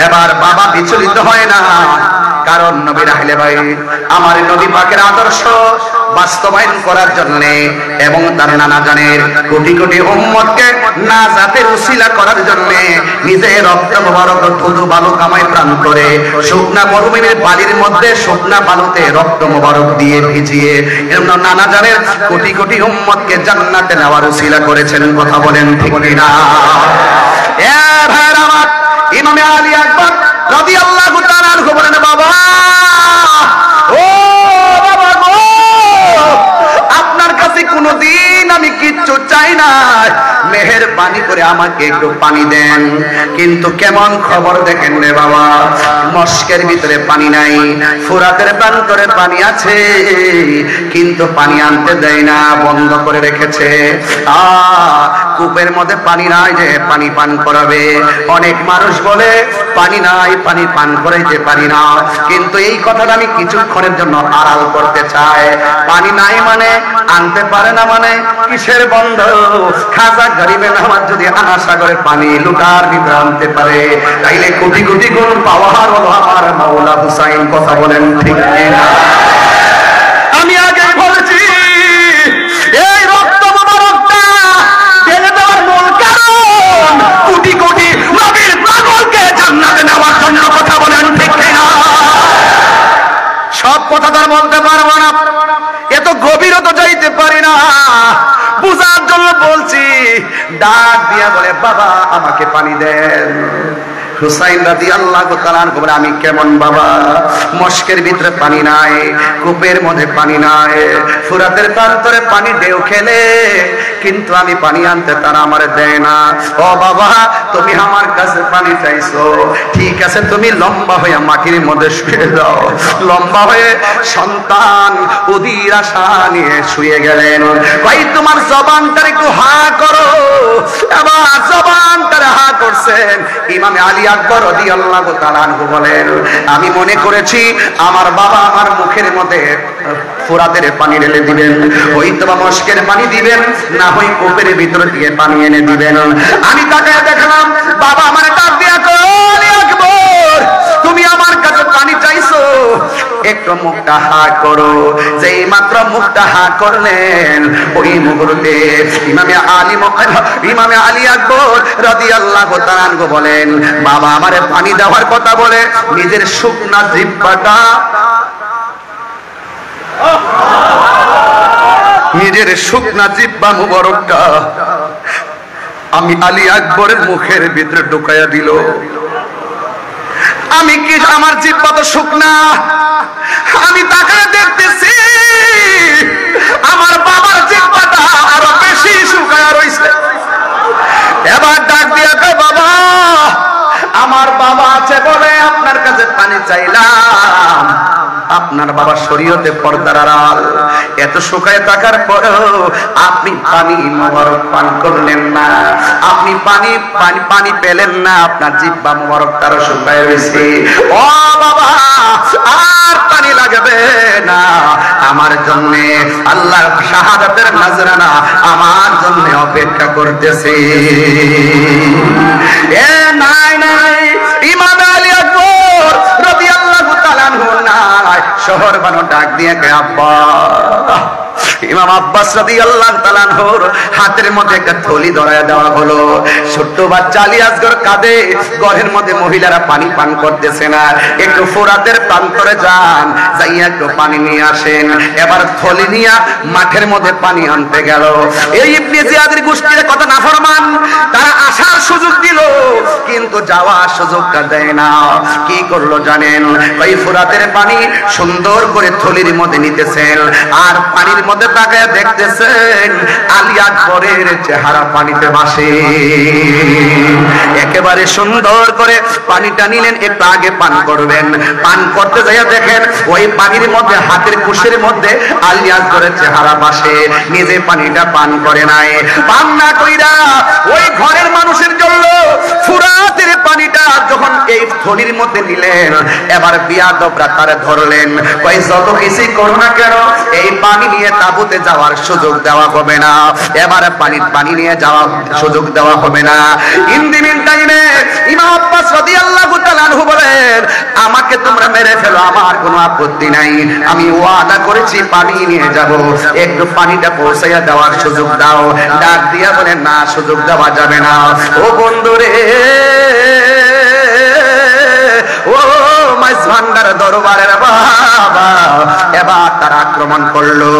এবার বাবা বিচলিত হয় না, কারণ নবীর আহলে বাইত আমার নবী পাকের আদর্শ বাস্তবায়ন করার জন্য এবং তার নানা জানের কোটি কোটি উম্মতকে নাজাতের উসিলা করার জন্য নিজের রক্ত মোবারক ধুধু বালু কামাই প্রাণ করে শুকনা মরুভূমির বালির মধ্যে শুকনা বালুতে রক্ত মোবারক দিয়ে ভিজিয়ে এরকম নানা জানের কোটি কোটি উম্মতকে জান্নাতে নেওয়ার উসিলা করেছেন। কথা বলেন ঠিক না? এ ভাইরা আমার, ইমামে আলী আকবর রাদিয়াল্লাহু তাআলা আনহু বলেন, বাবা, ও বাবা গো, আপনার কাছে কোনদিন আমি কিচ্ছু চাই না, মেহেরবানি করে আমাকে একটু পানি দেন। কিন্তু কেমন খবর দেখেন রে বাবা, মস্কের ভিতরে পানি নাই, ফুরাতের প্রান্তরে পানি আছে, কিন্তু পানি আনতে দেয় না, বন্ধ করে রেখেছে। কূপের মধ্যে পানি নাই যে পানি পান করাবে। অনেক মানুষ বলে পানি নাই, পানি পান করাইতে পারি না, কিন্তু এই কথাটা আমি কিছুক্ষণের জন্য আড়াল করতে চাই। পানি নাই মানে আনতে পারে না মানে কিসের বন্ধ? খাজা গরিবের নামাজ যদি আনা সাগরের পানি লুটার ভিতরে আনতে পারে, তাইলে কোটি কোটি গুণ পাওয়ার হলো আমার মাওলা হুসাইন। কথা বলেন ঠিক না? আমি আগে বলেছি, এই রক্ত মোবারকটা ঢেলে দেওয়ার মূল কারণ কোটি কোটি নবীর পাগলকে জান্নাতে নেওয়ার জন্য। কথা বলেন ঠিক না? সব কথা তার বলতে পারবো না, এত গভীরতা যাইতে পারি না, বুঝার জন্য বলছি। ডাক দিয়া বলে, বাবা আমাকে পানি দেন। হুসাইন রাদিয়াল্লাহু তাআলা আনহু বলে, আমি কেমন বাবা, মস্কের ভিতরে পানি নাই, কূপের মধ্যে পানি নাই, ফুরাতের প্রান্তরে পানি ঢেউ খেলে, কিন্তু আমি পানি আনতে তারা আমারে দেয় না। ও বাবা, তুমি আমার কাছে পানি চাইছো, ঠিক আছে, তুমি লম্বা হয়ে মাটির মধ্যে শুয়ে যাও। লম্বা হয়ে সন্তান উদির আশা নিয়ে শুয়ে গেলেন। ভাই, তোমার জবানটার একটু হা করো। এবার জবানটার হা করছেন। ইমামে আলী আকবর রাদিয়াল্লাহু তাআলা আনহু বলেন, আমি মনে করেছি আমার বাবা আমার মুখের মধ্যে ফুরাতের পানি ঢেলে দিবেন, হয়তো বা মস্কের পানি দিবেন, না হয় কূপের ভিতর দিয়ে পানি এনে দিবেন। আমি তাকে দেখলাম, বাবা আমার ডাক দিয়া কই, আলী আকবর, তুমি আমার কাছে পানি চাইছো, একটু মুখটা হা করো। যেই মাত্র মুখটা হা করলেন, ওই মুহূর্তে ইমামে আলী আকবর রাদিয়াল্লাহু তাআলা আনহু বলেন, বাবা আমারে পানি দেওয়ার কথা বলে নিজের শুকনা জিহ্বাটা, নিজের শুকনা জিহ্বা মুবারকটা আমি আলী আকবরের মুখের ভিতরে ঢুকাইয়া দিল। আমি কি, আমার জিহ্বা তো শুকনা, আমি তাকে দেখতেছি আমার বাবার জিহ্বাটা আরো বেশি শুকায়া রইছে। এবার ডাক দিয়া কয়, বাবা আমার বাবা আছে বলে আপনার কাছে পানি চাইলাম। আপনার বাবা শরীয়তে পর্দার আড়াল, এত শুকায় থাকার পরেও আপনি পানি মোবারক পান করলেন না, আপনি পানি পানি পানি পেলেন না, আপনার জিহ্বা মোবারক তারও শুকায় রয়েছে। ও বাবা, আর পানি লাগবে না, আমার জন্য আল্লাহর শাহাদাতের নজরানা আমার জন্য অপেক্ষা করতেছে। এ নাই নাই, ইমাম আলী আকবর রাদিয়াল্লাহু তাআলা আনহু নাই, জহর বানো ডাক দিয়ে কে আব্বা। ইমাম আব্বাস রাদিয়াল্লাহু তাআলা আনহুর হাতের মধ্যে একটা থলি ধরায় দেওয়া হলো। ছোট্ট বাচ্চা আলী আসগর কাঁদে, ঘরের মধ্যে মহিলারা পানি পান করতেছে না, একটু ফোরাতের প্রান্তরে যান, যাইয়া একটু পানি নিয়ে আসেন। এবার থলি নিয়ে মাঠের মধ্যে পানি আনতে গেল। এই ইবনে জিয়াদের গোষ্ঠীর কথা নাফরমান, তারা আসার সুযোগ দিল কিন্তু যাওয়ার সুযোগটা দেয় না। কি করলো জানেন? ওই ফোরাতের পানি সুন্দর করে থলির মধ্যে নিতেছেন, আর পানির মধ্যে তাকায় দেখতেছেন আলী আকবরের চেহারা পানিতে ভাসে। একেবারে সুন্দর করে পানিটা নিলেন, একটু আগে পান করবেন, পান করতে যাইয়া দেখেন ওই পানির মধ্যে হাতের কুশের মধ্যে আলী আকবরের চেহারা ভাসে। নিজে পানিটা পান করে নাই, পান না কইরা ওই ঘরের মানুষের জন্য ফুরাতের পানিটা যখন এই থলির মধ্যে নিলেন, এবার বিয়াদবরা তারে ধরলেন, কই যত কিছু করো না কেন এই পানি নিয়ে তাবুতে যাওয়ার সুযোগ দেওয়া হবে না, এবারে পানি নিয়ে যাওয়ার সুযোগ দেওয়া হবে না। ইন দি মিন টাইমে ইমাম আব্বাস রাদিয়াল্লাহু তাআলা আনহু বলেন, আমাকে তোমরা মেরে ফেলো, আমার কোনো আপত্তি নাই, আমি ওয়াদা করেছি পানি নিয়ে যাব, একটু পানিটা পৌঁছাইয়া দেওয়ার সুযোগ দাও। ডাক দিয়া বলেন, না সুযোগ দেওয়া যাবে না। ও বন্ধুরে, ও মাইজভান্ডার দরবারের বাবা, এবার তারা আক্রমণ করলো।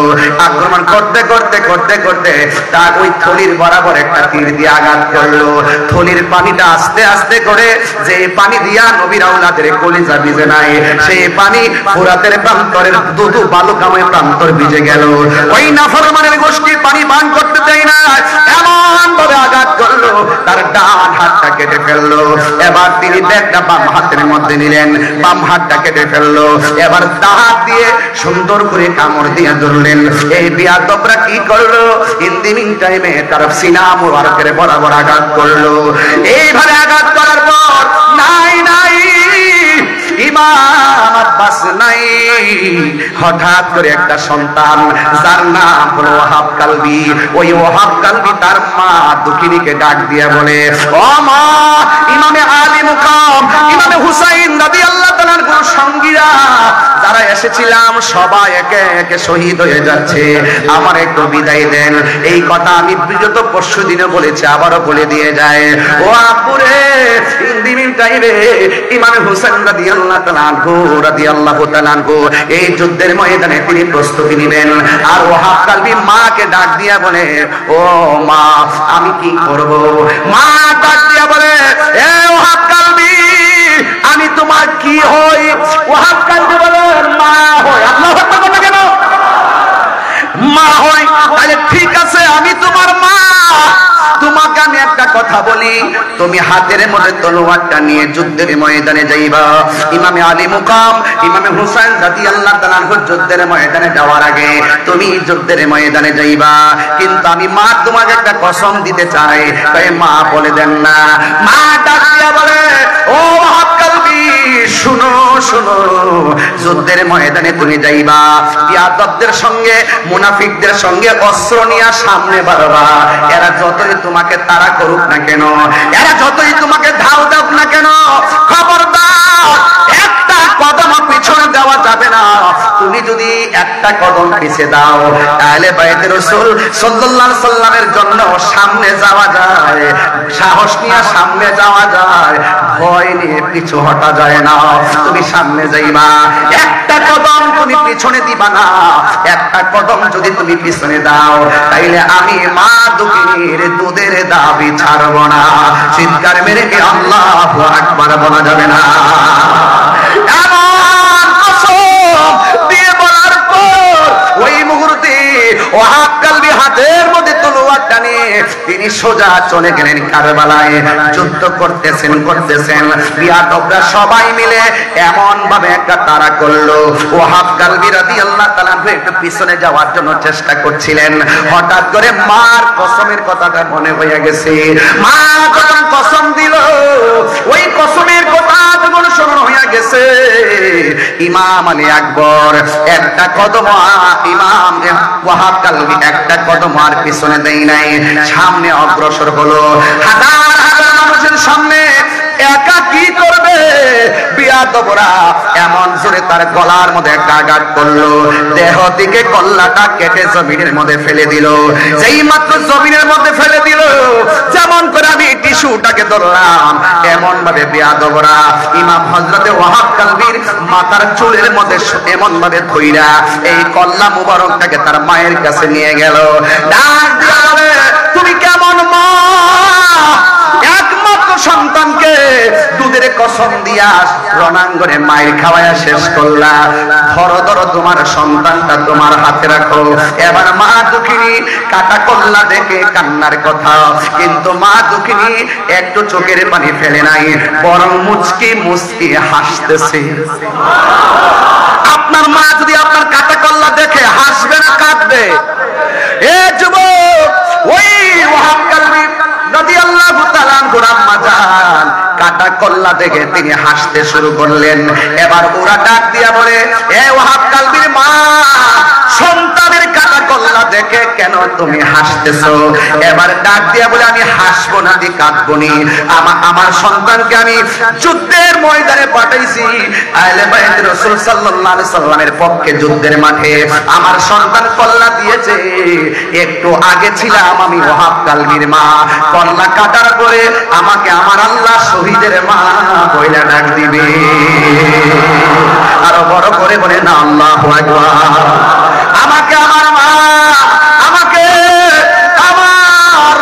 আক্রমণ করতে করতে করতে করতে তার ওই থলির বরাবর একটা তীর দিয়ে আঘাত করলো। থলির পানিটা আস্তে আস্তে করে, যে পানি দিয়া নবীর আওলাদের কলিজা ভিজে নাই, সেই পানি ফোরাতের প্রান্তরের দুধু বালুকাময় প্রান্তর ভিজে গেল। ওই নাফরমানের গোষ্ঠী পানি পান করতে দেয় না, এমন ভাবে আঘাত করলো তার ডান হাতটা কেটে ফেললো। এবার তিনি ব্যাগটা বাম হাতের মধ্যে নিলেন, বাম হাতটা কেটে ফেললো। এবার হাত দিয়ে সুন্দর করে কামড় দিয়ে ধরলেন। এই বিয়াদবরা কি করলো? ইন দি মিন টাইমে তার সিনা মুবারকের বরাবর আঘাত করলো। এইভাবে আঘাত করার পর নাই নাই ইমাম আব্বাস নাই, হঠাৎ করে একটা সন্তান যার নাম হলো ওয়াহাব কালবি, ওই ওয়াহাব কালবি তার মা দুঃখিনীকে ডাক দিয়ে বলে, ও মা, ইমামে আলী মুকাম ইমামে হুসাইন রাদিয়াল্লাহু তাআলার কোন সঙ্গীরা যারা এসেছিলাম সবাই একে একে শহীদ হয়ে যাচ্ছে, আমার একটু বিদায় দেন। এই কথা আমি বিগত পরশু দিনে বলেছি, আবারও বলে দিয়ে যায়। ও আপুরে, ইন্দিমিন টাইমে ইমামে হুসাইন রাদিয়াল্লাহু তাআলা আনহু এই যুদ্ধের ময়দানে তিনি প্রস্তুতি নেবেন। আর ওয়াহাব কালবি মাকে ডাক দিয়া বলে, ও মা, আমি কি করব? মা ডাক দিয়া বলে, এ ওয়াহাব কালবি, আমি তোমার কি হই? ওয়াহাব কালবি বলে, মা হই। আল্লাহু আকবার বলে কেন? মা হই, তাহলে ঠিক আছে, আমি তোমার মা। তোমাকে আমি একটা কথা বলি, তুমি হাতের মধ্যে তলোয়ারটা নিয়ে যুদ্ধের ময়দানে যাইবা। ইমামে আলী মুকাম ইমামে হুসাইন রাদিয়াল্লাহু তাআলা আনহু যুদ্ধের ময়দানে যাওয়ার আগে তুমি যুদ্ধের ময়দানে যাইবা, কিন্তু আমি মা তোমাকে একটা কসম দিতে চাই। তাই মা বলে দেন না। মা ডাক দিয়া বলে, ও ওয়াহাব কালবি, শুনো শুনো, যুদ্ধের ময়দানে তুমি যাইবা, বিয়াদবদের সঙ্গে মুনাফিকদের সঙ্গে অস্ত্র নিয়ে সামনে বাড়বা। এরা যতই তোমাকে তাড়া করুক না কেন, এরা যতই তোমাকে ঢাল দাও না কেন, খবরদার একটা কদম পিছনে দেওয়া যাবে না। তুমি যদি একটা কদম পিছিয়ে দাও, তাহলে বাইতে রাসূল সাল্লাল্লাহু আলাইহি সাল্লামের জন্য সামনে যাওয়া যায়, সাহস নিয়ে সামনে যাওয়া যায়, ভয় নিয়ে পিছু হটা যায় না। তুমি সামনে যাইবা, একটা কদম তুমি পিছনে দিবা না। একটা কদম যদি তুমি পিছনে দাও, তাইলে আমি মা দুঃখিনীর দুধের দাবি ছাড়ব না। চিৎকার মেরে কি আল্লাহু আকবার বলা যাবে না? এমন কসম দিয়ে বলার পর ওই মুহূর্তে ওয়াহাব কালবি হাতের মধ্যে তলোয়ারটা নিয়ে তিনি সোজা চলে গেলেন কারবালায়। যুদ্ধ করতেছেন বিয়াদবরা সবাই মিলে এমন ভাবে একটা তাড়া করলো। ওয়াহাব কালবি রাদিয়াল্লাহু তাআলা একটু পিছনে যাওয়ার জন্য চেষ্টা করছিলেন, হঠাৎ করে মার কসমের কথাটা মনে হয়ে গেছে। মা যখন কসম দিল, ওই কসমের কথা যখন স্মরণ হয়ে গেছে, ইমাম আলী আকবর একটা কদম, ইমাম ওয়াহাব কালবি একটা কদম আর পিছনে দেয় নাই, সামনে অগ্রসর হলো। হাজার হাজার মানুষের সামনে একা কি করবে? বিয়াদবরা এমন জোরে বলে তার গলার মধ্যে একটা আঘাত করলো, দেহ থেকে কল্লাটা কেটে জমিনের মধ্যে ফেলে দিল। যেই মাত্র জমিনের মধ্যে ফেলে দিল, যেমন করে আমি টিস্যুটাকে ধরলাম, এমন ভাবে বেয়াদবরা ইমাম হযরতে ওয়াহাব কালবির মাথার চুলের মধ্যে এমন ভাবে ধইরা এই কল্লা মুবারকটাকে তার মায়ের কাছে নিয়ে গেল। ডাক দিয়া বলে, তুমি কেমন মা, একমাত্র সন্তানকে দুধের কসম দিয়া রণাঙ্গনে মায়ের খাওয়ায়া শেষ করলা, ধরো ধরো তোমার সন্তানটা তোমার হাতে রাখো। এবার মা দুঃখিনী কাটা কল্লা দেখে কান্নার কথা, কিন্তু মা দুঃখিনী একটু চোখের পানি ফেলে নাই, বরং মুচকি মুচকি হাসতেছে। আপনার মা যদি আপনার কাটা কল্লা দেখে হাসবে না কাঁদবে? এ যুবক, ওই ওয়াহাব কালবি রাদিয়াল্লাহু তাআলা আনহু আম্মা জান কাটা কল্লা দেখে তিনি হাসতে শুরু করলেন। এবার ওরা ডাক দিয়া বলে, এ ওয়াহাব কালবির মা, সন্তানের কাটা কল্লা দেখে কেন তুমি হাসতেছো? এবার ডাক দিয়া বলে, আমি হাসবো না দি কাঁদবো নি, আমার সন্তানকে আমি যুদ্ধের ময়দানে পাঠাইছি, আহলে বাইত রাসূল সাল্লাল্লাহু আলাইহি সাল্লামের পক্ষে যুদ্ধের মাঠে আমার সন্তান কল্লা দিয়েছে। একটু আগে ছিলাম আমি ওয়াহাব কালবির মা, কল্লা কাটার পরে আমাকে আমার আল্লাহ শহীদের মা বইলা ডাক দিবে। আরো বড় করে বলে না আল্লাহু আকবার। আমাকে আমার মা, আমাকে আমার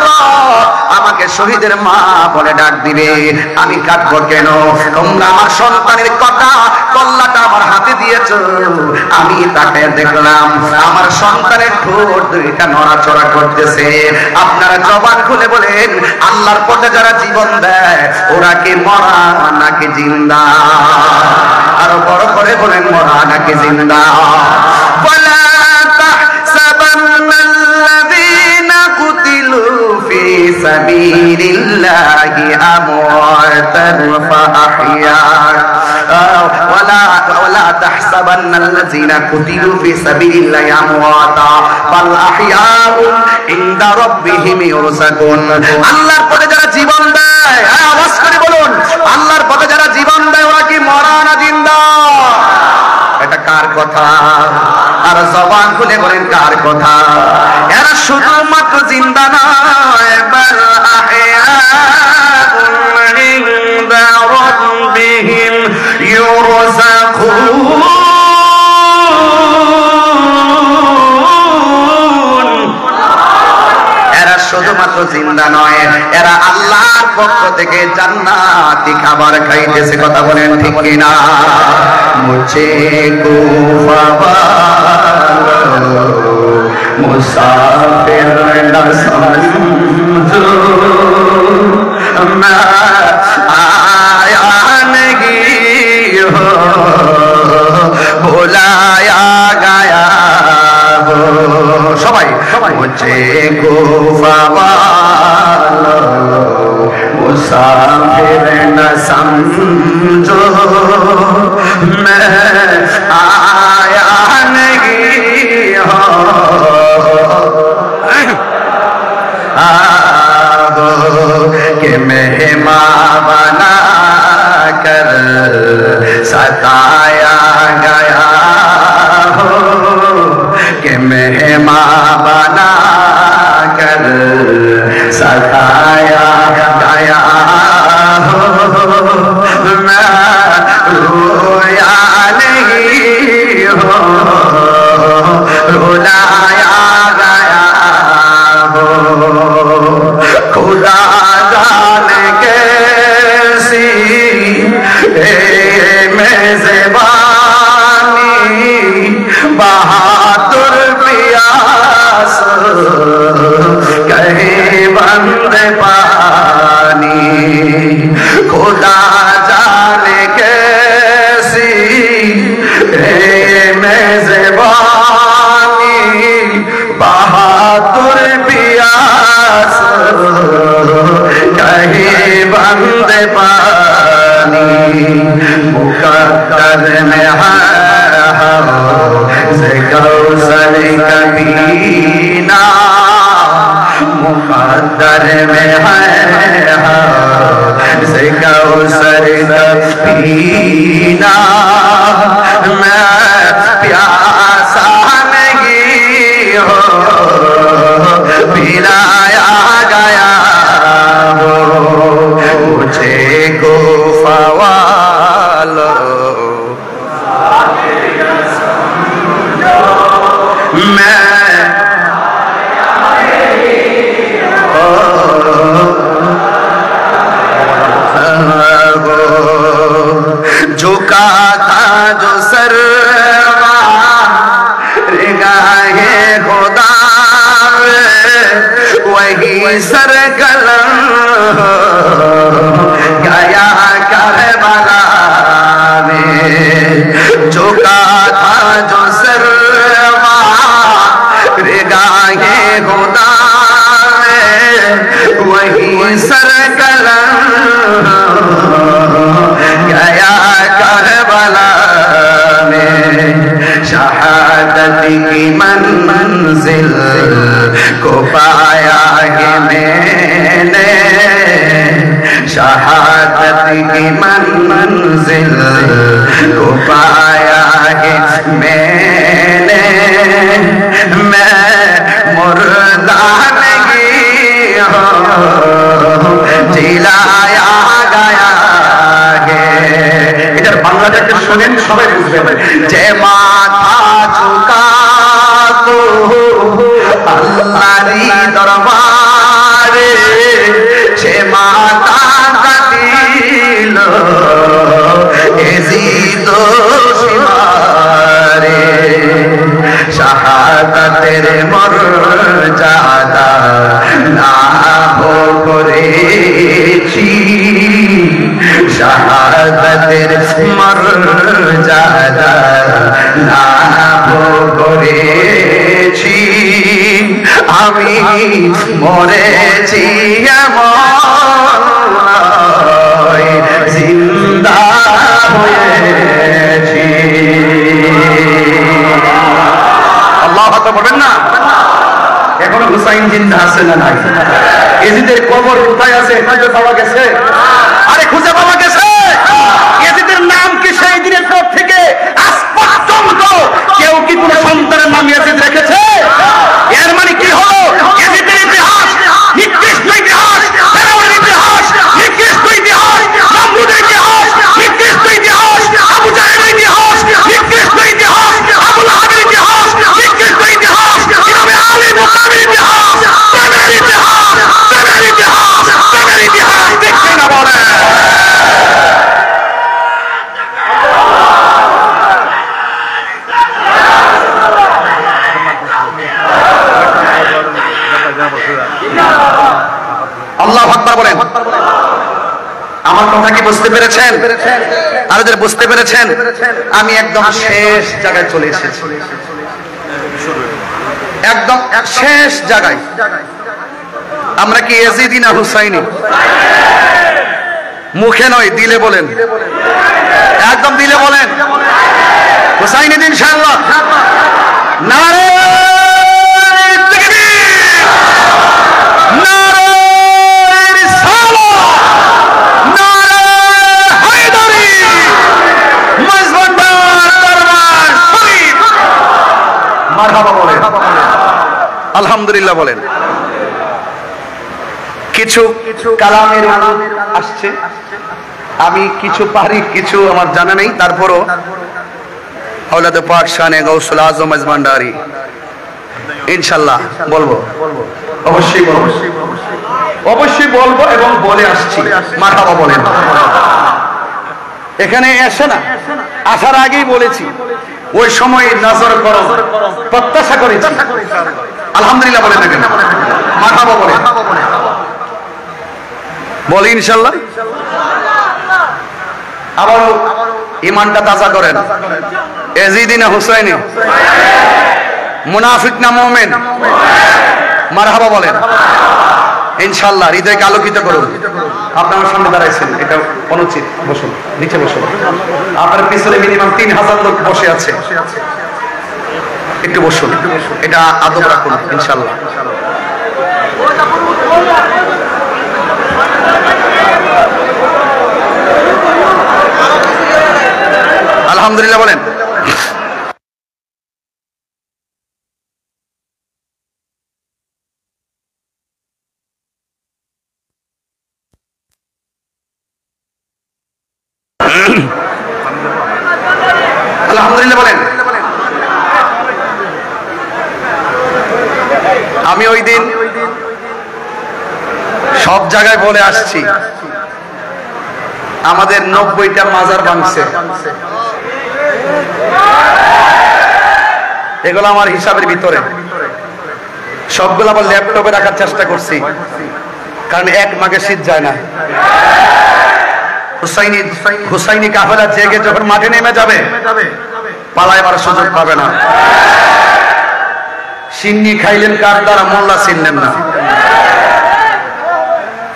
আমাকে শহীদের মা বলে ডাক দিবে। আমি কাঁদবো কেন? তোমরা আমার সন্তানের কথা কল্লাটা আমার হাতে দিয়েছো, আমি তাকে দেখলাম আমার সন্তানের ঠোঁট দুইটা নড়াচড়া করতেছে। আপনারা জবান খুলে বলেন, আল্লাহর পথে যারা জীবন দেয় ওরা কি মরা নাকি জিন্দা? আরো বড় করে বলেন, মরা নাকি জিন্দা? ওয়ালা তাহসাবান্নাল্লাযীনা কুতিলু ফি সাবিলিল্লাহি আমওয়াতান ফাআহইয়া ولا تحسبن الذين قتلوا في سبيل الله امواتا بل احياء عند ربهم يرزقون। আল্লাহর পথে যারা জীবন দেয়, আওয়াজ করে বলুন, আল্লাহর পথে যারা জীবন দেয় ওরা কি মরা না জিন্দা? এটা কার কথা? আর জবান খুলে বলেন কার কথা? এরা শুধুমাত্র জিন্দা নয়, বাল আহইয়াউন ইনদা রাব্বিহিম ইউরযাকুন। এরা শুধুমাত্র জিন্দা নয়, এরা আল্লাহর পক্ষ থেকে জান্নাতি খাবার খাইতেছে। কথা বলেন ঠিক কিনা? মুঝে কুফাওয়ালো মুসাফির না সমঝো, मैं आया नहीं हो बुलाया गया हो। সবাই मुझे कुफावालो मुसाफिर न समझो, मैं आया नहीं हो कि मेहमान बना कर सताया गया हो, कि मेहमान बना कर सताया गया हो, मैं रोया नहीं हो रुलाया गया हो। खुदा जाने कैसी मेज़बानी, बहादुर प्यास कहीं बंद पानी। खुदा जाने कैसी मेज़बानी, बहादुर प्यास कहीं बंद पानी। मुकद्दर में है से कौसर कबीना, मुकद्दर में है से कौसर कबीना, झुका था जो सर गाहे खुदा वही सर कलम गया करबला में झुका था जो सर गाहे खुदा वही सर कलम गया करबला में शहादत की मंजिल को पाया है मैंने शहादत की मंजिल को पाया है मैंने मैं मुर्दा नहीं जिलाया गया এটার বাংলাদেশে শুনেন সবাই বুঝবেন যে মাথা ঝুঁকা তো আল্লাহরই দরবারে সে মাথা কাটিল এজিদ সীমারে শাহাদাতের মর্যাদা লাভ করেছি শাহাদাতের মর্যাদা লাভ করেছি আমি মরেছি জিন্দা হয়েছি আল্লাহু আকবার বলবেন না এখনো হুসাইন জিন্দা আছে না নাই এজিদের কবর কোথায় আছে খুঁজে পাওয়া গেছে আরে খুঁজে পাওয়া গেছে এজিদের নাম কি সেই দিনের পর থেকে আজ পর্যন্ত কেউ কি কোন সন্তানের নাম এজিদ রেখেছে এর মানে কি হলো এজিদের ইতিহাস নিকৃষ্ট ইতিহাস ফেরাউনের ইতিহাস নিকৃষ্ট ইতিহাস নমরুদের ইতিহাস নিকৃষ্ট ইতিহাস আবু জাহেলের ইতিহাস নিকৃষ্ট ইতিহাস আবু লাহাবের ইতিহাস নিকৃষ্ট ইতিহাস ইমাম আলী মুকাবির ইতিহাস তাদের ইতিহাস তাদের ইতিহাস তাদের ইতিহাস দেখতে না বলে আল্লাহু আকবার বলেন আমার কথা কি বুঝতে পেরেছেন আর যারা বুঝতে পেরেছেন আমি একদম শেষ জায়গায় চলে এসেছি একদম শেষ জায়গায় আমরা কি এজিদি না হুসাইনি মুখে নয় দিলে বলেন একদম দিলে বলেন হুসাইনি ইনশাআল্লাহ নারে আলহামদুলিল্লাহ বলেন কিছু কালামের আসছে আমি কিছু পারি কিছু আমার জানা নেই তারপরও আওলাদ পাক শানে গাউসুল আজম মেজবান্ডারি ইনশাআল্লাহ বলবো অবশ্যই বলবো অবশ্যই বলবো এবং বলে আসছি মারহাবা বলেন এখানে এসে না আসার আগেই বলেছি ওই সময় নজর করো প্রত্যাশা করেছি আলহামদুলিল্লাহ বলেন না কেন মারহাবা বলেন বলি ইনশাআল্লাহ আবার ঈমানটা তাজা করেন এজিদি না হুসাইনি মুনাফিক না মুমিন মারহাবা বলেন ইনশাআল্লাহ হৃদয়কে আলোকিত করুন আপনার সামনে দাঁড়াইছেন এটা অনুচিত বসুন নিচে বসুন আপনার পিছনে মিনিমাম 3000 লোক বসে আছে একটু বসুন এটা আদব রাখুন ইনশাআল্লাহ আলহামদুলিল্লাহ বলেন আলহামদুলিল্লাহ বলেন আমি ওই দিন সব জায়গায় বলে আসছি, আমাদের 90টা মাজার ভাঙছে। এগুলো আমার হিসাবের ভিতরে, সবগুলো আবার ল্যাপটপে রাখার চেষ্টা করছি, কারণ এক মাঘে শীত যায় না। হুসাইনি কাফেলা জেগে যখন মাঠে নেমে যাবে, পালাইবার সুযোগ পাবে না। সিন্নি খাইলেন কার দ্বারা, মোল্লা চিনলেন না।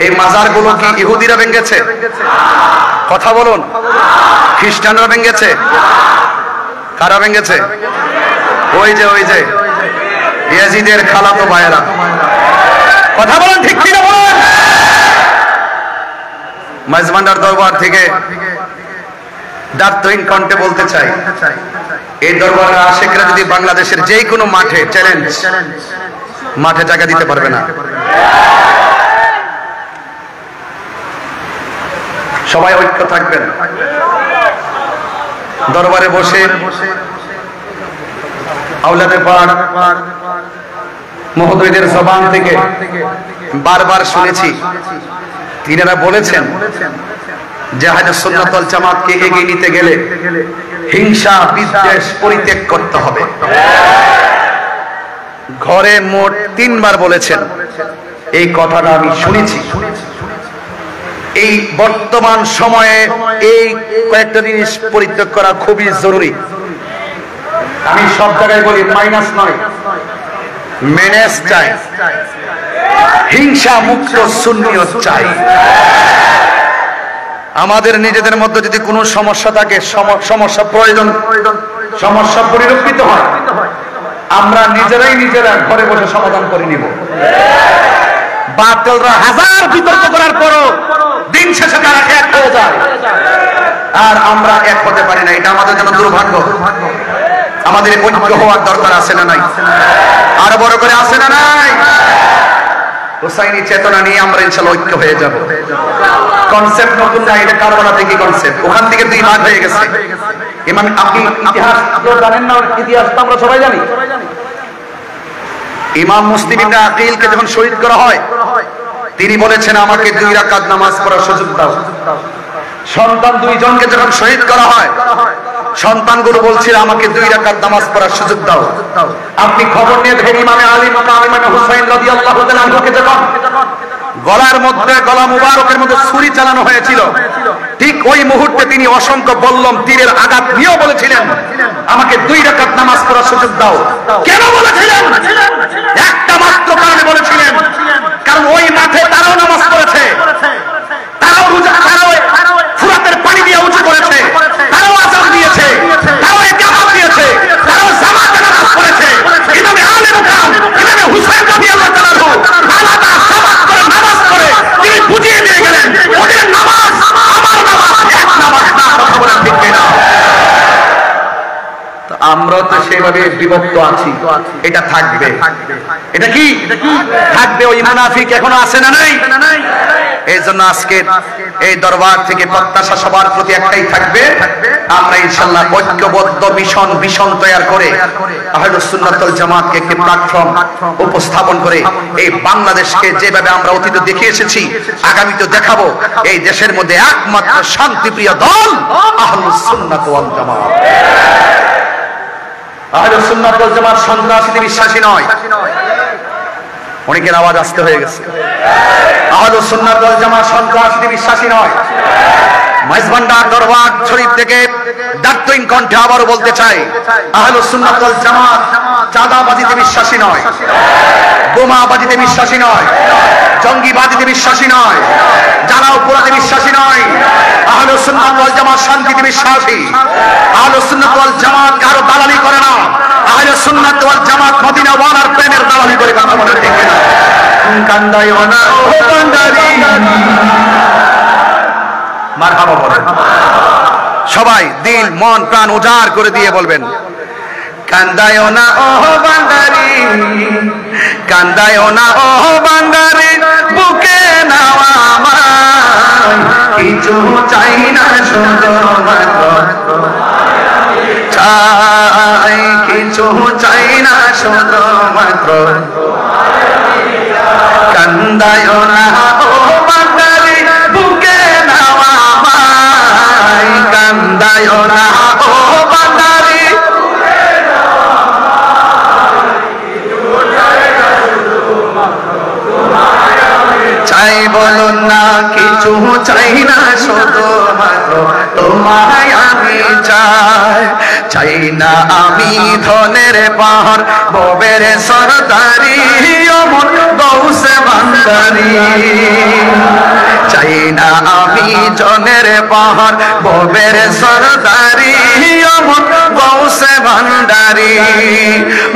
এই মাজারগুলো কি ইহুদিরা ভেঙেছে? কথা বলুন। খ্রিস্টানরা ভেঙেছে? কারা ভেঙেছে? ওই যে ইয়াজিদের খালাতো ভাইয়েরা। কথা বলুন, ঠিক কিনা বলুন। মাইজভান্ডার দরবার থেকে দার্থহীন কণ্ঠে বলতে চাই, এই দরবারের আশিকরা যদি বাংলাদেশের যে কোনো মাঠে চ্যালেঞ্জ, মাঠে জায়গা দিতে পারবে না। সবাই ঐক্য থাকবেন। দরবারে বসে আওলাদে পাক মহোদয়দের জবান থেকে বারবার শুনেছি, তিনারা বলেছেন যে আহলে সুন্নাত ওয়াল জামাতকে এগিয়ে নিতে গেলে হিংসা বিদ্বেষ পরিত্যাগ করতে হবে। ঘরে মোট 3 বার বলেছেন। এই কথাটা আমি শুনেছি। এই বর্তমান সময়ে এই কয়েকটা জিনিস পরিত্যাগ করা খুবই জরুরি। আমি সব জায়গায় বলি, মাইনাস নয়, মেনেজ চাই, হিংসা মুক্ত সুন্নিয়ত চাই। আমাদের নিজেদের মধ্যে যদি কোনো সমস্যা থাকে, সমস্যা পরিলক্ষিত হয়, আমরা নিজেরা ঘরে বসে সমাধান করে নিব। বাতিলরা হাজার বিতর্ক করার পরও দিন শেষে তারা এক হয়ে যায়, আর আমরা এক হতে পারি না। এটা আমাদের জন্য দুর্ভাগ্য। আমাদের ঐক্য হওয়ার দরকার আছে না নাই? আরো বড় করে আছে না নাই? হুসাইনি চেতনা নিয়ে আমরা ইনশাআল্লাহ ঐক্য হয়ে যাব। কনসেপ্ট নতুন না, এটা কারবালা থেকে কনসেপ্ট, ওখান থেকে 2 ভাগ হয়ে গেছে। ইমাম, আপনি ইতিহাস জানেন না? ইতিহাস তো আমরা সবাই জানি। ইমাম মুসলিম ইবনে আকিলকে যখন শহীদ করা হয়, তিনি বলেছেন আমাকে 2 রাকাত নামাজ পড়ার সুযোগ দাও। সন্তান 2 জনকে যখন শহীদ করা হয়, সন্তানগুলো বলছিল আমাকে 2 রাকাত নামাজ পড়ার সুযোগ দাও। আপনি খবর নিয়ে দেখেন, ইমামে আলী ইমামে হুসাইন রাদিয়াল্লাহু তাআলা আনহুকে যখন গলার মধ্যে, গলা মুবারকের মধ্যে ছুরি চালানো হয়েছিল, ঠিক ওই মুহূর্তে তিনি অসংখ্য বল্লম তীরের আঘাত নিয়েও বলেছিলেন আমাকে 2 রাকাত নামাজ পড়ার সুযোগ দাও। কেন বলেছিলেন? একটা মাত্র কারণে বলেছিলেন, কারণ ওই মাঠে তারাও নামাজ পড়েছে, তারাও ফুরাতের পানি দিয়ে উঁচু করেছে, তারাও আযান দিয়েছে, তারাও ইকামত দিয়েছে, তারাও জামাতে নামাজ পড়েছে। ইমামে আলী ইমামে হুসাইন রাদিয়াল্লাহু তাআলা আলাদা জামাত করে নামাজ পড়ে তিনি বুঝিয়ে দিয়ে গেলেন ওদের নামাজ আমার নামাজ এক নামাজ না। কথা বলেন ঠিক কিনা? আমরা তো সেভাবে বিভক্ত আছি, এটা থাকবে। এটা কি থাকবে? ওই মুনাফিক এখনো আছে না নাই? এই জন্য আজকে এই দরবার থেকে প্রত্যাশা সবার প্রতি একটাই থাকবে, আমরা ইনশাআল্লাহ ঐক্যবদ্ধ মিশন তৈরি করে আহলুস সুন্নাত ওয়াল জামাতকে একটি প্ল্যাটফর্ম উপস্থাপন করে এই বাংলাদেশকে যেভাবে আমরা অতীতে দেখে এসেছি, আগামীতে দেখাবো। এই দেশের মধ্যে একমাত্র শান্তিপ্রিয় দল আহলুস সুন্নাত ওয়াল জামাত। আহলুস সুন্নাত ওয়াল জামাত সন্ত্রাসীতে বিশ্বাসী নয়। অনেকের আওয়াজ আসতে হয়ে গেছে। আহলুস সুন্নাত ওয়াল জামাত সন্ত্রাসীতে বিশ্বাসী নয়। মাইজভান্ডার দরবার শরীফ থেকে দার্থহীন কণ্ঠে আবারও বলতে চাই, আহলুস সুন্নাত ওয়াল জামাত চাঁদাবাজিতে বিশ্বাসী নয়, বোমাবাজিতে বিশ্বাসী নয়, জঙ্গিবাজিতে বিশ্বাসী নয়, জ্বালাও পোড়াতে বিশ্বাসী নয়। আহলুস সুন্নাত ওয়াল জামাত শান্তিতে বিশ্বাসী। আহলুস সুন্নাত ওয়াল জামাত কারো দালালি করে না। আহলুস সুন্নাত ওয়াল জামাত মদিনা ওয়ালার প্রেমের দালালি করে। কথা বলে ঠিক কিনা? কান্দাই ওনা ও কান্দারি মারহাবা বলেন সবাই, দিল মন প্রাণ উজাড় করে দিয়ে বলবেন, কান্দায় না ও বান্দারি, কান্দায় না ও বান্দারি, বুকে নাও আমায়, কিছু চাই না শুধু মাত্র চাই, কিছু চাই না শুধু মাত্র কান্দায় না ও বাঙালি বুকে নাও আমায় কান্দায় না ও বাঙালি চাই বলুন না কিছু চাই না শুধুমাত্র তোমায় আমি চাই চাই না আমি ধনের পাহাড় ববের সরদারি অমন গৌসে বান্দারি চাই না আমি জনের পাহাড় ববের সরদারি অমন গৌসে ভান্ডারি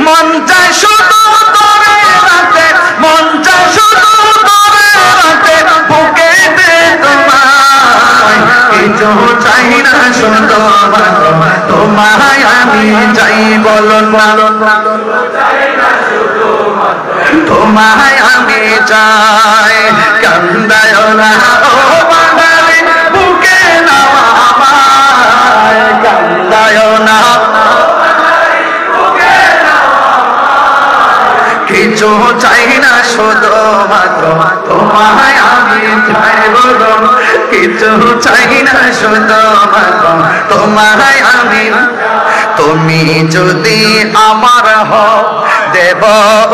মন চাই শুধু তোরে রাতে মন চাই শুধু তোরে রাতে বুকে দে তোমায় কিছু চাই না শুধু তোমায় আমি চাই বলুন তোমায় আমি চাই কান্দায় না ও বাঙালি বুকে নাও আমায় কান্দায় না কিছু চাই না শুধুমাত্র তোমায় আমি চাই বলুন কিছু চাই না শুধুমাত্র তোমায় আমি তুমি যদি আমার হও দেব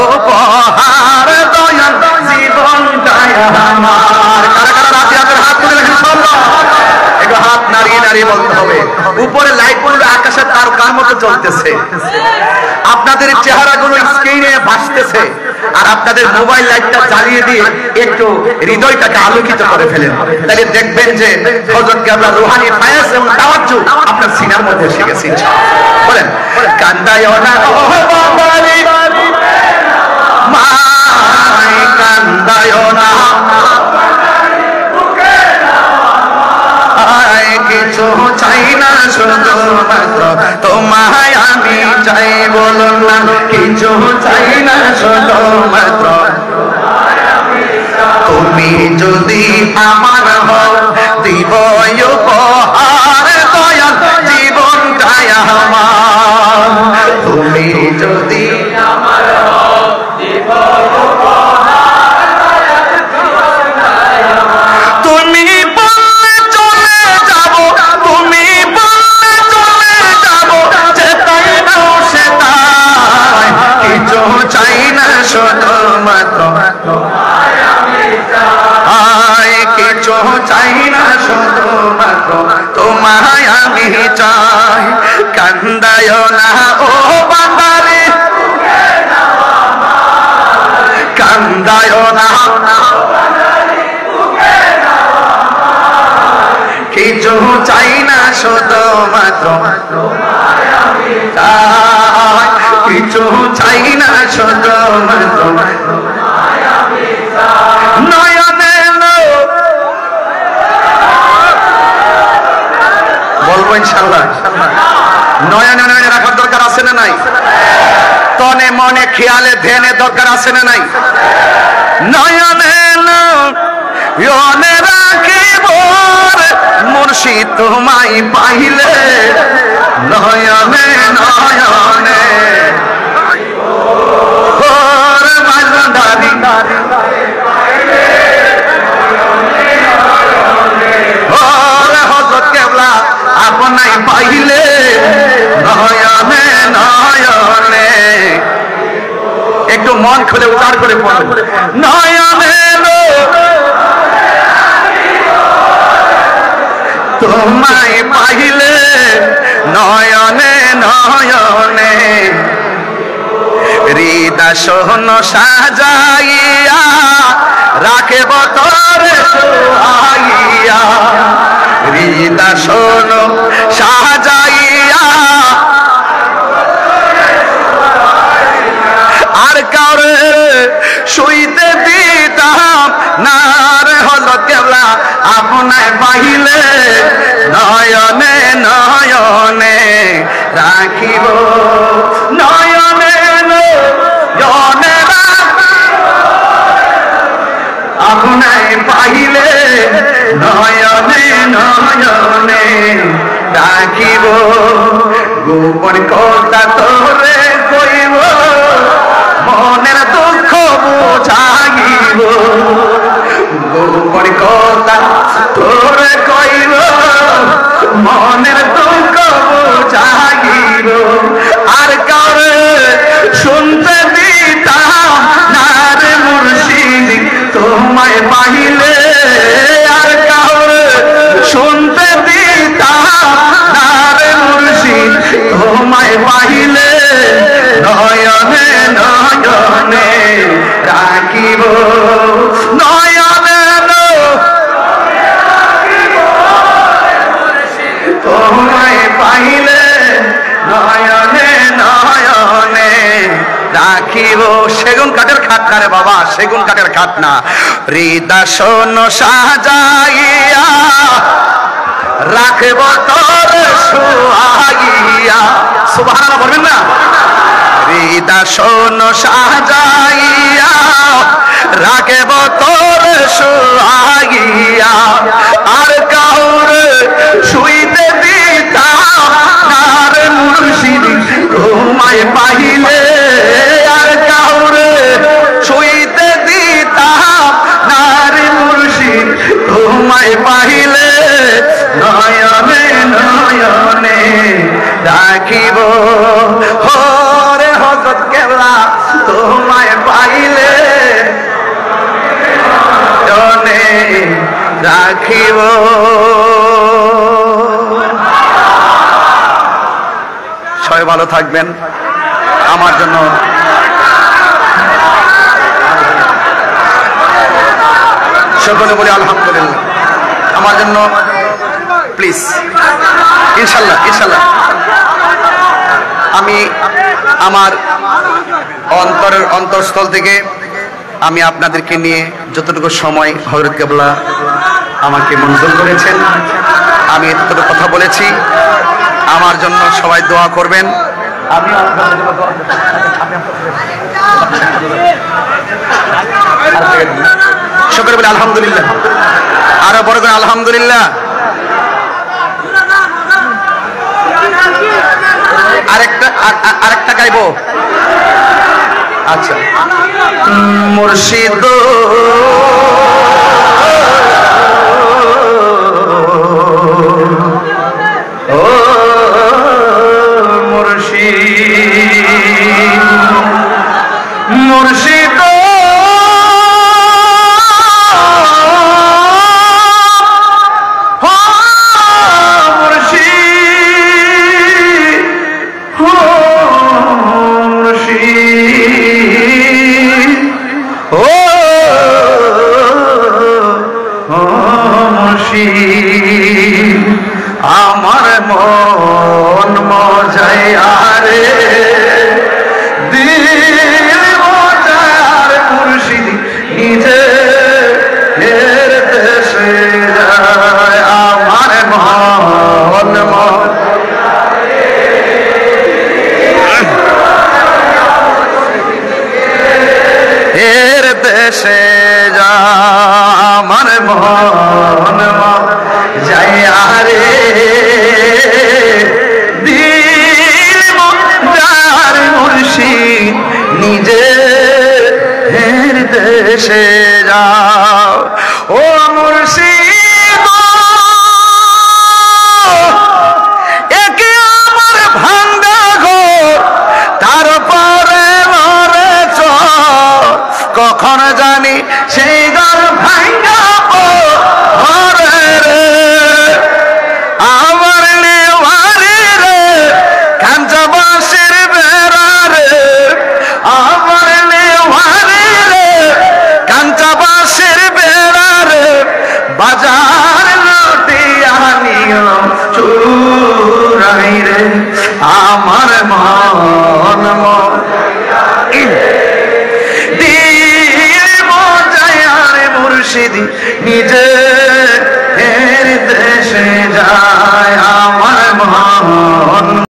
উপহার দয়াল জীবনটাই আমার কারা কারা রাতে আপনার হাত তুলে রেখে ইনশাআল্লাহ একটু হাত নাড়িয়ে নাড়িয়ে বলতে হবে উপরে লাইটগুলো আকাশের তারকার মতো জ্বলতেছে আপনাদের চেহারাগুলো স্ক্রিনে ভাসতেছে আর আপনাদের মোবাইল লাইটটা জ্বালিয়ে দিয়ে একটু হৃদয়টাকে আলোকিত করে ফেলেন তাহলে দেখবেন যে হযরত কেবলা রূহানি ফায়াজ এবং তাওয়াজ্জু আপনার সিনার মধ্যে এসে গেছে ইনশাআল্লাহ বলেন কান্দায় না ও বাঙালি মাই কান্দায় না কিছু চাই না শুধুমাত্র তোমায় আমি চাই বলুন না কিছু চাই না শুধুমাত্র তুমি যদি আমার হও দিব উপহার দয়াল জীবনটাই আমার তুমি যদি আমার হও দিব কিছু চাই না শুধুমাত্র তোমায় আমি চাই কান্দায় না ও বাঙালি কান্দায় না কিছু চাই না শুধুমাত্র কিছু চাই না শুধুমাত্র নয়নে বলবো ইনশাআল্লাহ নয়নে নয়নে রাখার দরকার আছে না নাই তনে মনে খেয়ালে ধ্যানে দরকার আছে না নাই নয়নে নয়নে রাখিব মুর্শিদ তোমায় পাইলে নয়নে নয়নে ওরে মাঝদারি ওরে হযরত কেবলা আপনাই পাইলে নয়নে নয়নে একটু মন খুলে উদার করে পড়ুন নয়নে তোমায় পাইলে নয়নে নয়নে হৃদয় সোহন সাজাইয়া রাখে বতরে সোহাইয়া হৃদয় সোহন সাজাইয়া আর কাউরে শুইতে দিতাম না রে হযরত কেবলা আপনায় পাইলে নয়নে নয়নে রাখিব নয়নে নয়নে আপনায় পাইলে নয়নে নয়নে রাখিব গোপন কথা তোরে কইব মনের দুঃখ বুঝাইব মনের দুঃখ বুঝাইব আর কাউরে শুনতে দিতাম না রে মুর্শিদ তোমায় পাইলে আর কাউরে শুনতে দিতাম না রে মুর্শিদ তোমায় পাইলে নয়নে নয়নে রাখিব নয়নে তোমায় পাইলে নয়নে নয়নে রাখিব। সেগুন কাঠের খাট না রে বাবা, সেগুন কাঠের খাট না। হৃদয় সাজাইয়া রাখব তোর সুহাগিয়া, সুবহানাল্লাহ বলবেন না? হৃদয় সাজাইয়া রাখব তোর সুহাগিয়া আর কাউরে শুইতে দিতাম না রে মুর্শিদ তোমায় পাইলে আর কাউরে শুইতে দিতাম না রে মুর্শিদ তোমায় পাইলে নয়নে নয়নে রাখিব। হরে হযরত কেবলা তোমায় পাইলে নয়নে রাখিব। সবাই ভালো থাকবেন। আমার জন্য সকলে বলি আলহামদুলিল্লাহ। আমার জন্য প্লিজ ইনশাল্লাহ ইনশাল্লাহ আমি আমার অন্তরের অন্তঃস্থল থেকে আমি আপনাদেরকে নিয়ে যতটুকু সময় হযরত কেবলা আমাকে মঞ্জুর করেছেন আমি এতটুকু কথা বলেছি। আমার জন্য সবাই দোয়া করবেন। আমি সকলে বলে আলহামদুলিল্লাহ, আরো বড় করে আলহামদুলিল্লাহ। আরেকটা গাইবো। আচ্ছা, মুর্শিদ ও মুর্শিদ মুর্শিদ আমার মন মজায়ারে দিল মজায়ার মুর্শিদ নিজে এর দেশে যায়। আমার মন মজায়ারে এর দেশে যায়। আমার মন মজায়ারে দিল মজার মুর্শিদ নিজে এর দেশে যাও। ও মুর্শিদ একে আমার ভাঙ্গা ঘর তারপরে লড়ে চর কখন জানি সেই ঘর ভাঙ্গা ঘরে রে আমার নেওয়ারি রে কাঞ্চা বাঁশের বেড়া রে আমার নেওয়ারি রে কাঞ্চা বাঁশের বেড়া রে বাজার লুটিয়া নিয়ম চুরাই রে আমার মন দিল মজায়ার মুর্শিদ নিজে